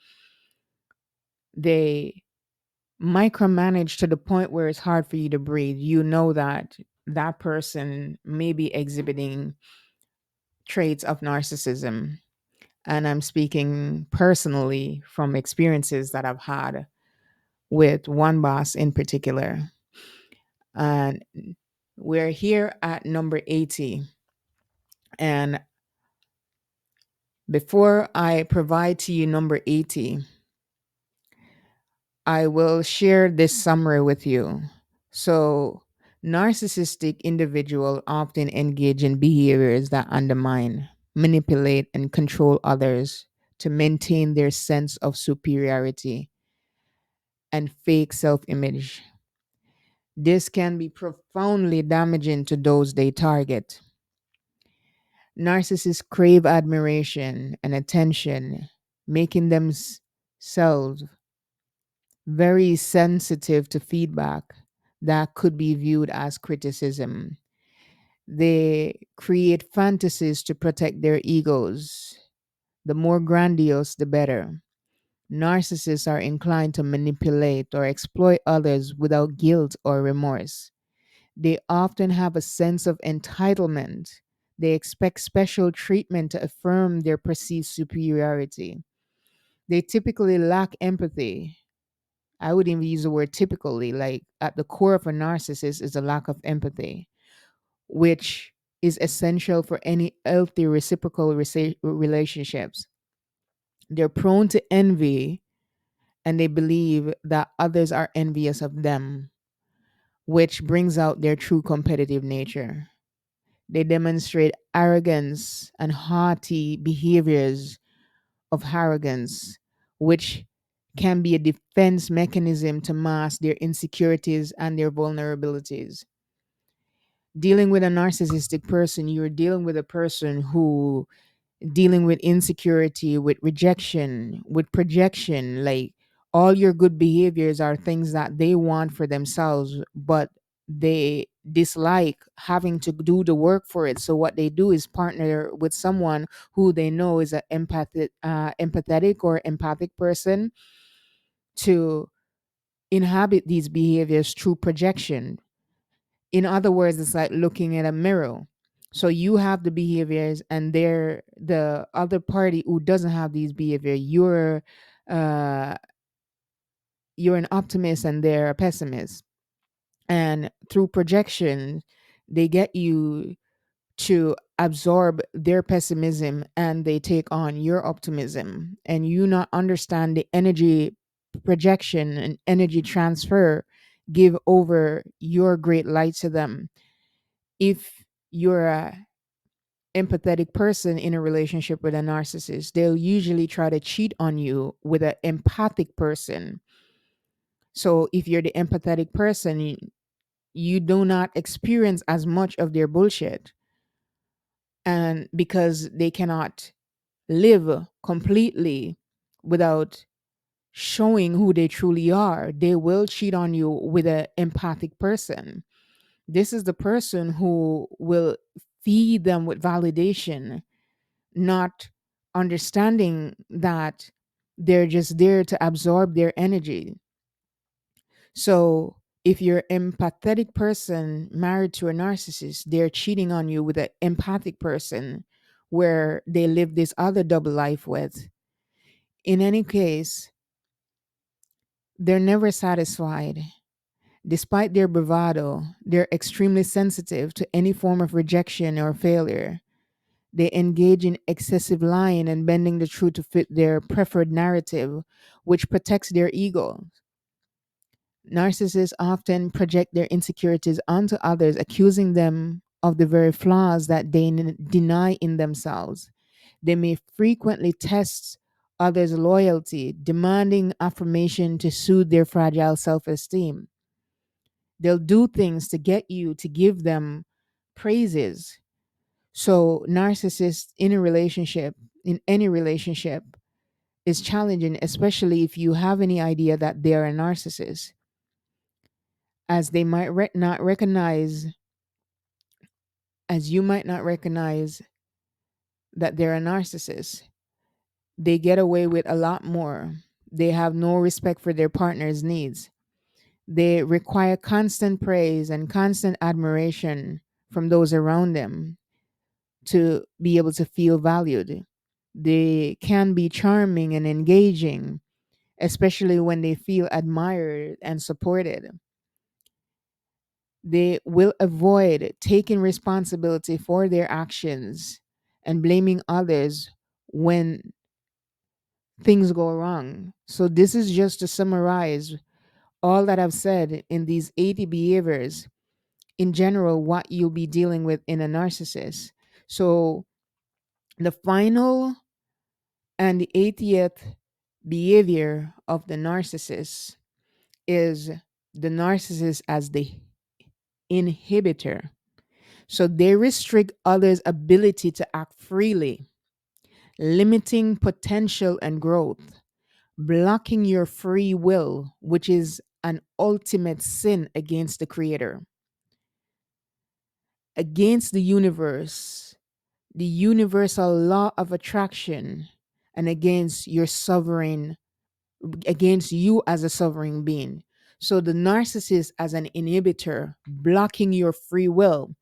They micromanage to the point where it's hard for you to breathe. You know that that person may be exhibiting traits of narcissism. And I'm speaking personally from experiences that I've had with one boss in particular. And we're here at number 80. And before I provide to you number 80, I will share this summary with you. So, narcissistic individuals often engage in behaviors that undermine, manipulate, and control others to maintain their sense of superiority and fake self image. This can be profoundly damaging to those they target. Narcissists crave admiration and attention, making themselves very sensitive to feedback that could be viewed as criticism. They create fantasies to protect their egos. The more grandiose, the better. Narcissists are inclined to manipulate or exploit others without guilt or remorse. They often have a sense of entitlement. They expect special treatment to affirm their perceived superiority. They typically lack empathy. I would even use the word typically, like at the core of a narcissist is a lack of empathy, which is essential for any healthy reciprocal relationships. They're prone to envy and they believe that others are envious of them, which brings out their true competitive nature. They demonstrate arrogance and haughty behaviors of arrogance, which can be a defense mechanism to mask their insecurities and their vulnerabilities. Dealing with a narcissistic person, you're dealing with a person who dealing with insecurity, with rejection, with projection. Like all your good behaviors are things that they want for themselves, but they dislike having to do the work for it. So what they do is partner with someone who they know is an empathetic or empathic person to inhabit these behaviors through projection. In other words, it's like looking at a mirror. So you have the behaviors and they're the other party who doesn't have these behavior. Uh you're an optimist and they're a pessimist. And through projection, they get you to absorb their pessimism and they take on your optimism. And you not understand the energy projection and energy transfer give over your great light to them. If you're a empathetic person in a relationship with a narcissist, they'll usually try to cheat on you with an empathic person. So if you're the empathetic person, you do not experience as much of their bullshit. And because they cannot live completely without showing who they truly are, they will cheat on you with an empathic person. This is the person who will feed them with validation, not understanding that they're just there to absorb their energy. So if you're an empathetic person married to a narcissist, they're cheating on you with an empathic person where they live this other double life with. In any case, they're never satisfied. Despite their bravado, they're extremely sensitive to any form of rejection or failure. They engage in excessive lying and bending the truth to fit their preferred narrative, which protects their ego. Narcissists often project their insecurities onto others, accusing them of the very flaws that they deny in themselves. They may frequently test others' loyalty, demanding affirmation to soothe their fragile self esteem. They'll do things to get you to give them praises. So, narcissists in a relationship, in any relationship, is challenging, especially if you have any idea that they're a narcissist, as they might not recognize, as you might not recognize that they're a narcissist. They get away with a lot more. They have no respect for their partner's needs. They require constant praise and constant admiration from those around them to be able to feel valued. They can be charming and engaging, especially when they feel admired and supported. They will avoid taking responsibility for their actions and blaming others when things go wrong. So, this is just to summarize all that I've said in these 80 behaviors in general, what you'll be dealing with in a narcissist. So, the final and the 80th behavior of the narcissist is the narcissist as the inhibitor. So they restrict others' ability to act freely, limiting potential and growth, blocking your free will, which is an ultimate sin against the creator, against the universe, the universal law of attraction, and against your sovereign against you as a sovereign being. So the narcissist as an inhibitor, blocking your free will.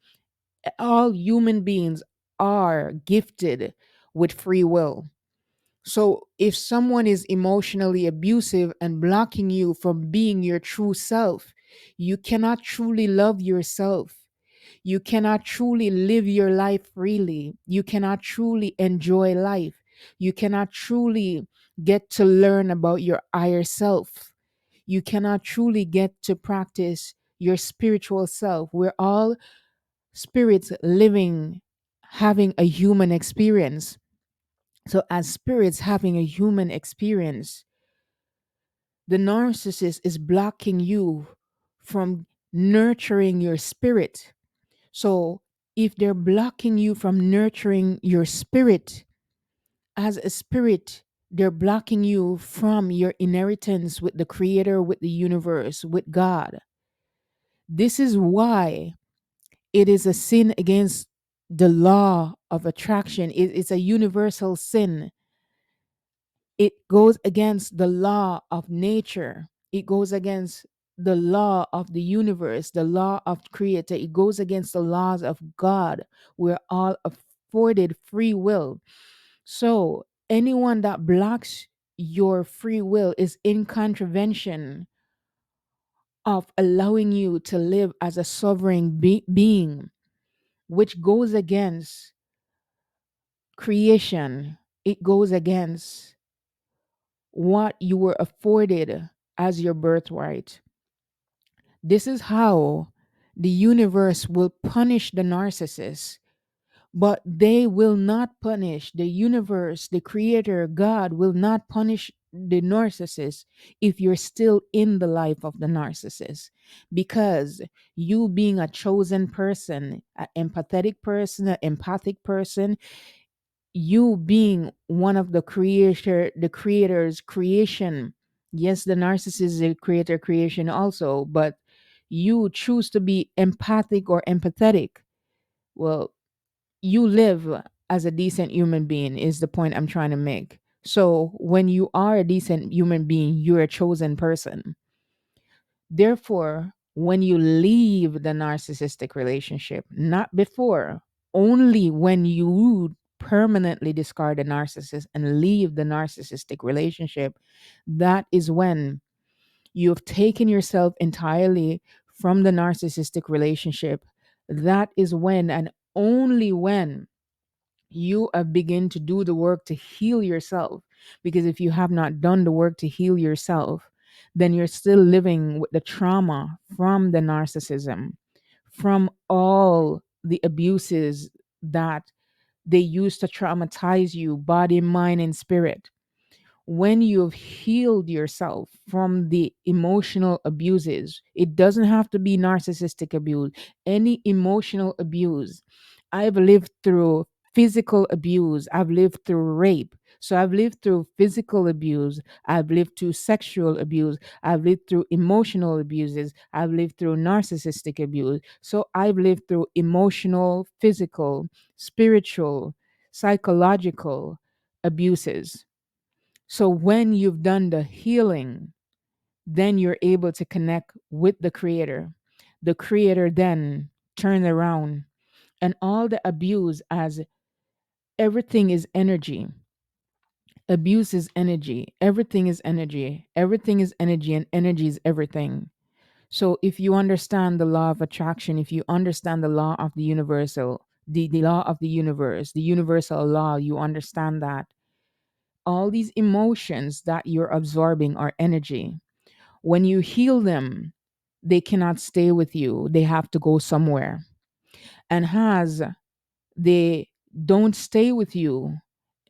All human beings are gifted with free will. So if someone is emotionally abusive and blocking you from being your true self, you cannot truly love yourself. You cannot truly live your life freely. You cannot truly enjoy life. You cannot truly get to learn about your higher self. You cannot truly get to practice your spiritual self. We're all spirits living, having a human experience. So, as spirits having a human experience, the narcissist is blocking you from nurturing your spirit. So, if they're blocking you from nurturing your spirit as a spirit, they're blocking you from your inheritance with the Creator, with the universe, with God. This is why it is a sin against the law of attraction. It's a universal sin. It goes against the law of nature. It goes against the law of the universe, the law of creator. It goes against the laws of God. We're all afforded free will. So anyone that blocks your free will is in contravention of allowing you to live as a sovereign being, which goes against creation. It goes against what you were afforded as your birthright. This is how the universe will punish the narcissist, but they will not punish the universe, the creator, God will not punish the narcissist if you're still in the life of the narcissist. Because you being a chosen person, an empathetic person, an empathic person, you being one of the creator's creation. Yes, the narcissist is a creator creation also, but you choose to be empathic or empathetic. Well, you live as a decent human being is the point I'm trying to make. So when you are a decent human being, you're a chosen person. Therefore, when you leave the narcissistic relationship, not before, only when you permanently discard the narcissist and leave the narcissistic relationship, that is when you've taken yourself entirely from the narcissistic relationship. That is when and only when you begin to do the work to heal yourself. Because if you have not done the work to heal yourself, then you're still living with the trauma from the narcissism, from all the abuses that they used to traumatize you, body, mind, and spirit. When you've healed yourself from the emotional abuses, it doesn't have to be narcissistic abuse, any emotional abuse. I've lived through physical abuse, I've lived through rape. So I've lived through physical abuse, I've lived through sexual abuse, I've lived through emotional abuses, I've lived through narcissistic abuse. So I've lived through emotional, physical, spiritual, psychological abuses. So when you've done the healing, then you're able to connect with the creator. The creator then turns around and all the abuse, as everything is energy. Abuse is energy. Everything is energy. Everything is energy, and energy is everything. So if you understand the law of attraction, if you understand the law of the universal, the law of the universe, the universal law, you understand that all these emotions that you're absorbing are energy. When you heal them, they cannot stay with you. They have to go somewhere. And as they don't stay with you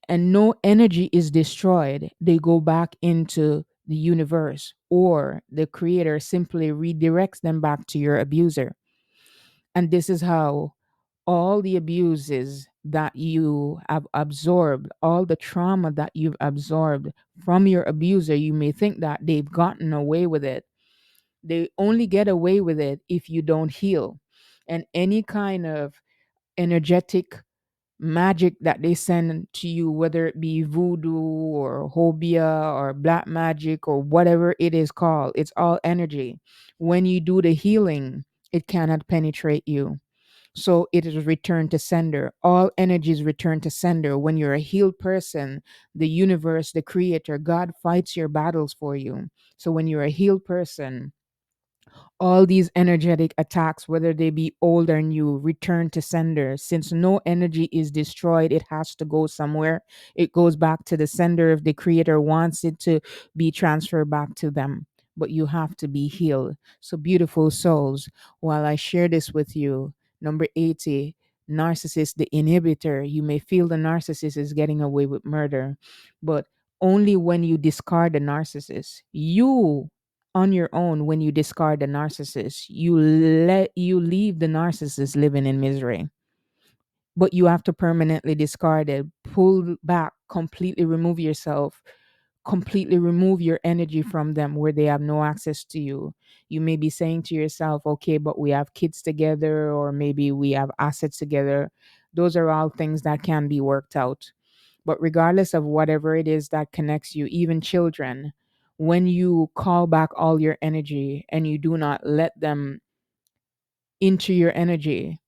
and no energy is destroyed, they go back into the universe, or the creator simply redirects them back to your abuser. And this is how all the abuses that you have absorbed, all the trauma that you've absorbed from your abuser, you may think that they've gotten away with it. They only get away with it if you don't heal. And any kind of energetic magic that they send to you, whether it be voodoo or hobia or black magic or whatever it is called, it's all energy. When you do the healing, it cannot penetrate you. So it is returned to sender. All energies return to sender. When you're a healed person, the universe, the creator, God fights your battles for you. So when you're a healed person, all these energetic attacks, whether they be old or new, return to sender. Since no energy is destroyed, it has to go somewhere. It goes back to the sender if the creator wants it to be transferred back to them. But you have to be healed. So, beautiful souls, while I share this with you, number 80, narcissist, the inhibitor. You may feel the narcissist is getting away with murder, but only when you discard the narcissist. You on your own, when you discard the narcissist, you leave the narcissist living in misery. But you have to permanently discard it, pull back, completely remove yourself, completely remove your energy from them where they have no access to you. You may be saying to yourself, okay, but we have kids together, or maybe we have assets together. Those are all things that can be worked out. But regardless of whatever it is that connects you, even children, when you call back all your energy and you do not let them into your energy,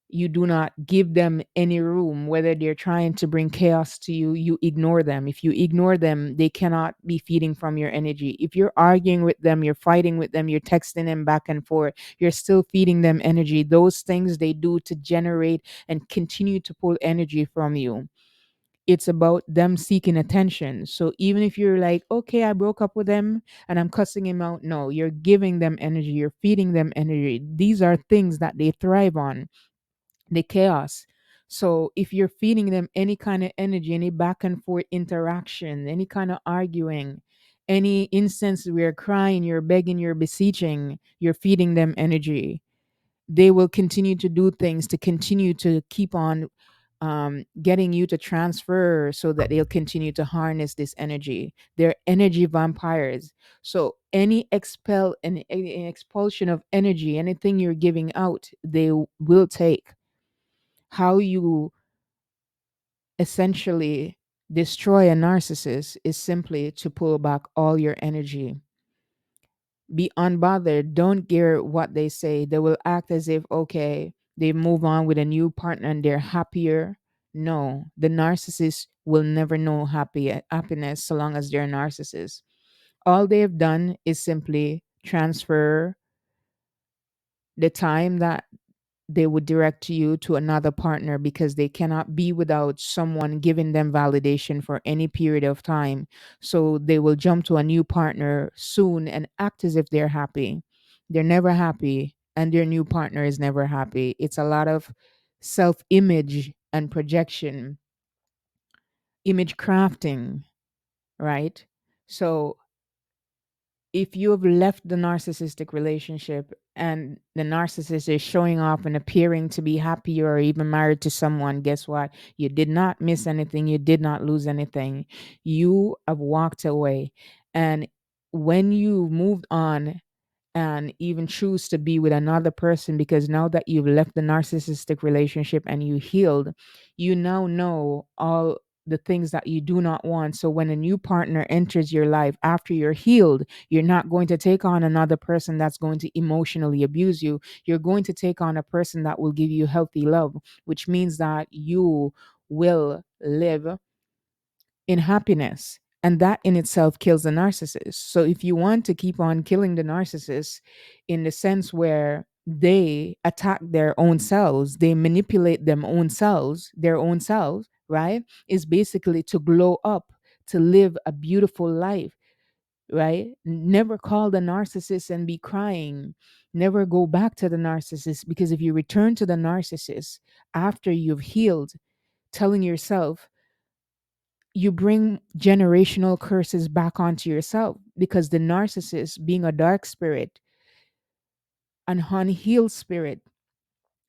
you do not give them any room, whether they're trying to bring chaos to you, you ignore them. If you ignore them, they cannot be feeding from your energy. If you're arguing with them, you're fighting with them, you're texting them back and forth, you're still feeding them energy. Those things they do to generate and continue to pull energy from you. It's about them seeking attention. So even if you're like, okay, I broke up with them and I'm cussing him out, no, you're giving them energy, you're feeding them energy. These are things that they thrive on, the chaos. So if you're feeding them any kind of energy, any back and forth interaction, any kind of arguing, any instance where you're crying, you're begging, you're beseeching, you're feeding them energy. They will continue to do things to continue to keep on getting you to transfer so that they'll continue to harness this energy. They're energy vampires. So any expulsion of energy, anything you're giving out, they will take. How you essentially destroy a narcissist is simply to pull back all your energy. Be unbothered. Don't care what they say. They will act as if, okay, they move on with a new partner and they're happier. No, the narcissist will never know happiness so long as they're a narcissist. All they've done is simply transfer the time that they would direct you to another partner because they cannot be without someone giving them validation for any period of time. So they will jump to a new partner soon and act as if they're happy. They're never happy, and their new partner is never happy. It's a lot of self image and projection, image crafting, right? So if you have left the narcissistic relationship and the narcissist is showing off and appearing to be happy or even married to someone, guess what? You did not miss anything. You did not lose anything. You have walked away. And when you moved on and even choose to be with another person, because now that you've left the narcissistic relationship and you healed, you now know all the things that you do not want. So when a new partner enters your life after you're healed, you're not going to take on another person that's going to emotionally abuse you. You're going to take on a person that will give you healthy love, which means that you will live in happiness. And that in itself kills the narcissist. So if you want to keep on killing the narcissist in the sense where they attack their own selves, they manipulate their own selves, right? Is basically to glow up, to live a beautiful life, right? Never call the narcissist and be crying. Never go back to the narcissist, because if you return to the narcissist after you've healed, telling yourself, you bring generational curses back onto yourself, because the narcissist, being a dark spirit, an unhealed spirit,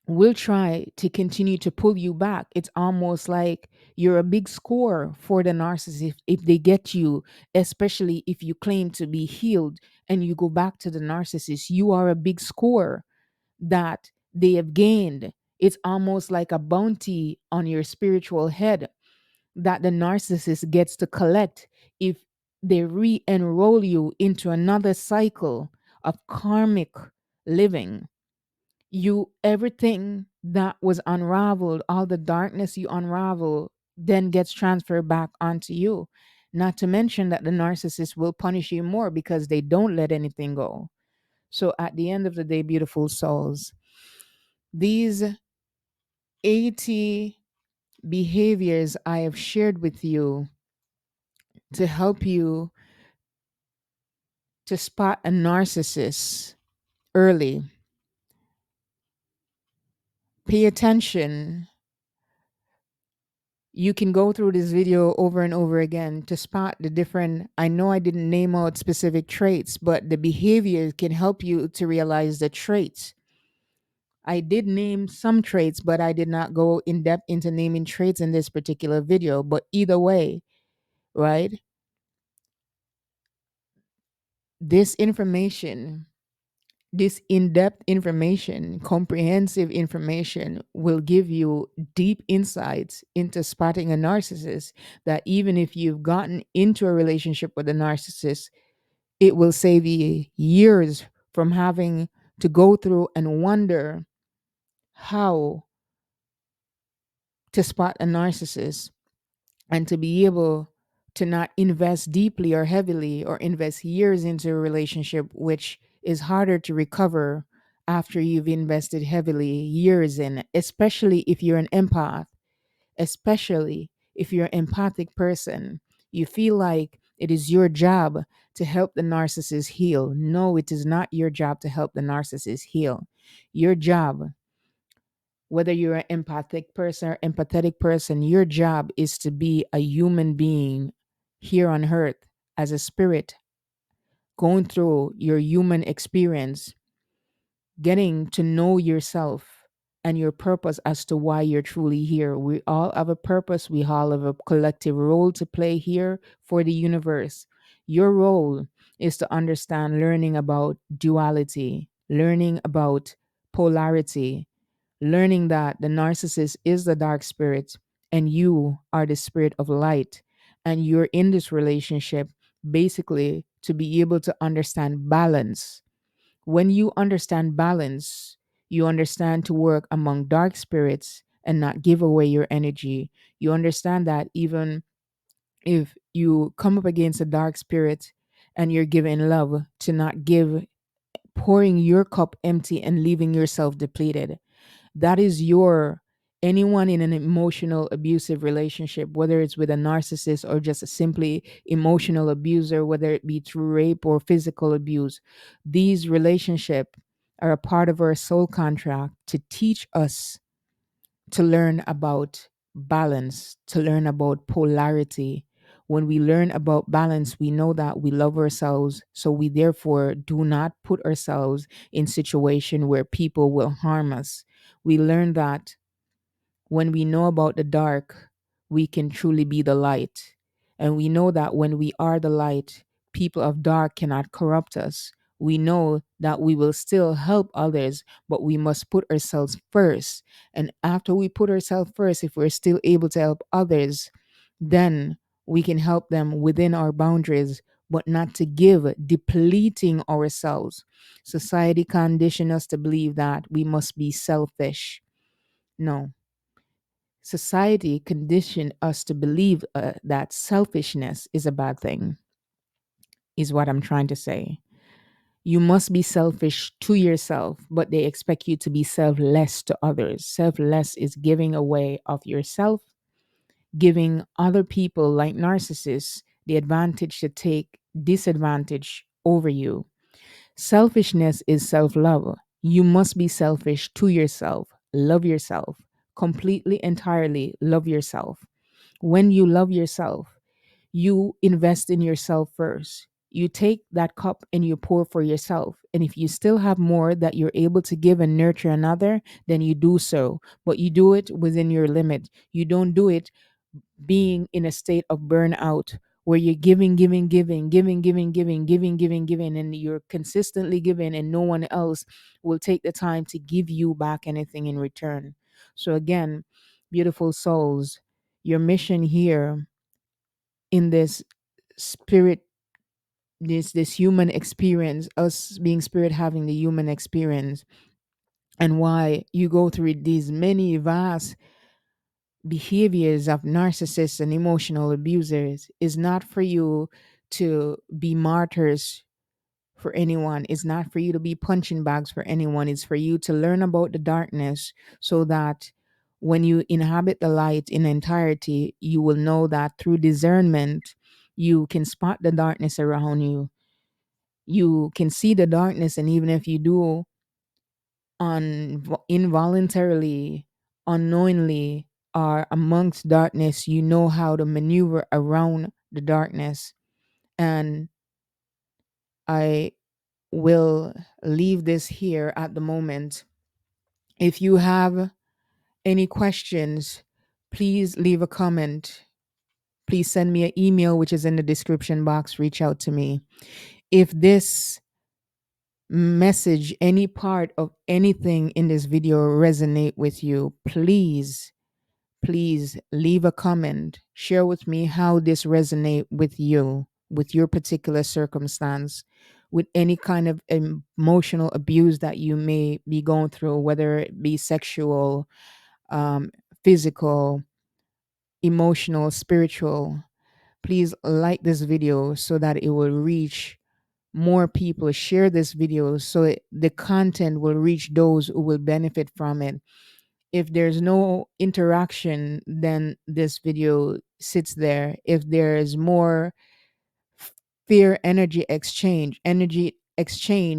will try to continue to pull you back. It's almost like you're a big score for the narcissist if they get you, especially if you claim to be healed and you go back to the narcissist. You are a big score that they have gained. It's almost like a bounty on your spiritual head that the narcissist gets to collect if they re enroll you into another cycle of karmic living. You, everything that was unraveled, all the darkness you unravel, then gets transferred back onto you. Not to mention that the narcissist will punish you more because they don't let anything go. So at the end of the day, beautiful souls, these 80 behaviors I have shared with you to help you to spot a narcissist early. Pay attention. You can go through this video over and over again to spot the different. I know I didn't name out specific traits, but the behaviors can help you to realize the traits. I did name some traits, but I did not go in depth into naming traits in this particular video. But either way, right? This information, this in depth information, comprehensive information will give you deep insights into spotting a narcissist. That even if you've gotten into a relationship with a narcissist, it will save you years from having to go through and wonder how to spot a narcissist, and to be able to not invest deeply or heavily or invest years into a relationship, which is harder to recover after you've invested heavily years in, especially if you're an empath, especially if you're an empathic person. You feel like it is your job to help the narcissist heal. No, it is not your job to help the narcissist heal. Your job, whether you're an empathic person or empathetic person, your job is to be a human being here on earth as a spirit, going through your human experience, getting to know yourself and your purpose as to why you're truly here. We all have a purpose, we all have a collective role to play here for the universe. Your role is to understand, learning about duality, learning about polarity, learning that the narcissist is the dark spirit and you are the spirit of light. And you're in this relationship basically to be able to understand balance. When you understand balance, you understand to work among dark spirits and not give away your energy. You understand that even if you come up against a dark spirit and you're giving love, to not give, pouring your cup empty and leaving yourself depleted. That is your, anyone in an emotional abusive relationship, whether it's with a narcissist or just a simply emotional abuser, whether it be through rape or physical abuse, these relationships are a part of our soul contract to teach us to learn about balance, to learn about polarity. When we learn about balance, we know that we love ourselves, so we therefore do not put ourselves in situation where people will harm us. We learn that when we know about the dark, we can truly be the light. And we know that when we are the light, people of dark cannot corrupt us. We know that we will still help others, but we must put ourselves first. And after we put ourselves first, if we're still able to help others, then we can help them within our boundaries, but not to give, depleting ourselves. Society condition us to believe that we must be selfish. No, society conditioned us to believe that selfishness is a bad thing, is what I'm trying to say. You must be selfish to yourself, but they expect you to be selfless to others. Selfless is giving away of yourself, giving other people like narcissists the advantage to take disadvantage over you. Selfishness is self love. You must be selfish to yourself, love yourself, completely, entirely love yourself. When you love yourself, you invest in yourself first. You take that cup and you pour for yourself. And if you still have more that you're able to give and nurture another, then you do so. But you do it within your limit. You don't do it being in a state of burnout where you're giving, and you're consistently giving, and no one else will take the time to give you back anything in return. So again, beautiful souls, your mission here in this spirit, this human experience, us being spirit having the human experience, and why you go through these many vast behaviors of narcissists and emotional abusers, is not for you to be martyrs for anyone. It's not for you to be punching bags for anyone. It's for you to learn about the darkness, so that when you inhabit the light in entirety, you will know that through discernment, you can spot the darkness around you. You can see the darkness, and even if you do involuntarily, unknowingly, are amongst darkness, you know how to maneuver around the darkness. And I will leave this here at the moment. If you have any questions, please leave a comment. Please send me an email, which is in the description box. Reach out to me. If this message, any part of anything in this video resonate with you, please leave a comment. Share with me how this resonate with you, with your particular circumstance, with any kind of emotional abuse that you may be going through, whether it be sexual, um, physical, emotional, spiritual. Please like this video so that it will reach more people. Share this video so the content will reach those who will benefit from it. If there's no interaction, then this video sits there. If there is more fear energy exchange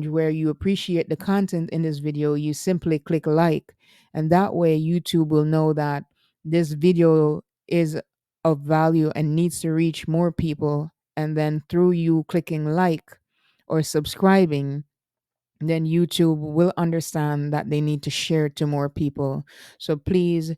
where you appreciate the content in this video, you simply click like, and that way YouTube will know that this video is of value and needs to reach more people. And then through you clicking like or subscribing, then YouTube will understand that they need to share it to more people. So please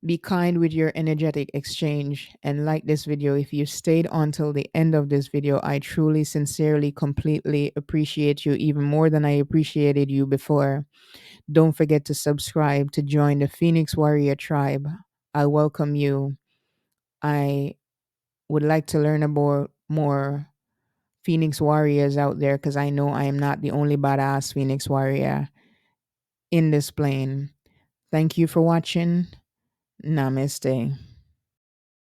be kind with your energetic exchange and like this video. If you stayed until the end of this video, I truly, sincerely, completely appreciate you, even more than I appreciated you before. Don't forget to subscribe to join the Phoenix Warrior tribe. I welcome you. I would like to learn about more Phoenix Warriors out there, because I know I am not the only badass Phoenix Warrior in this plane. Thank you for watching. Namaste.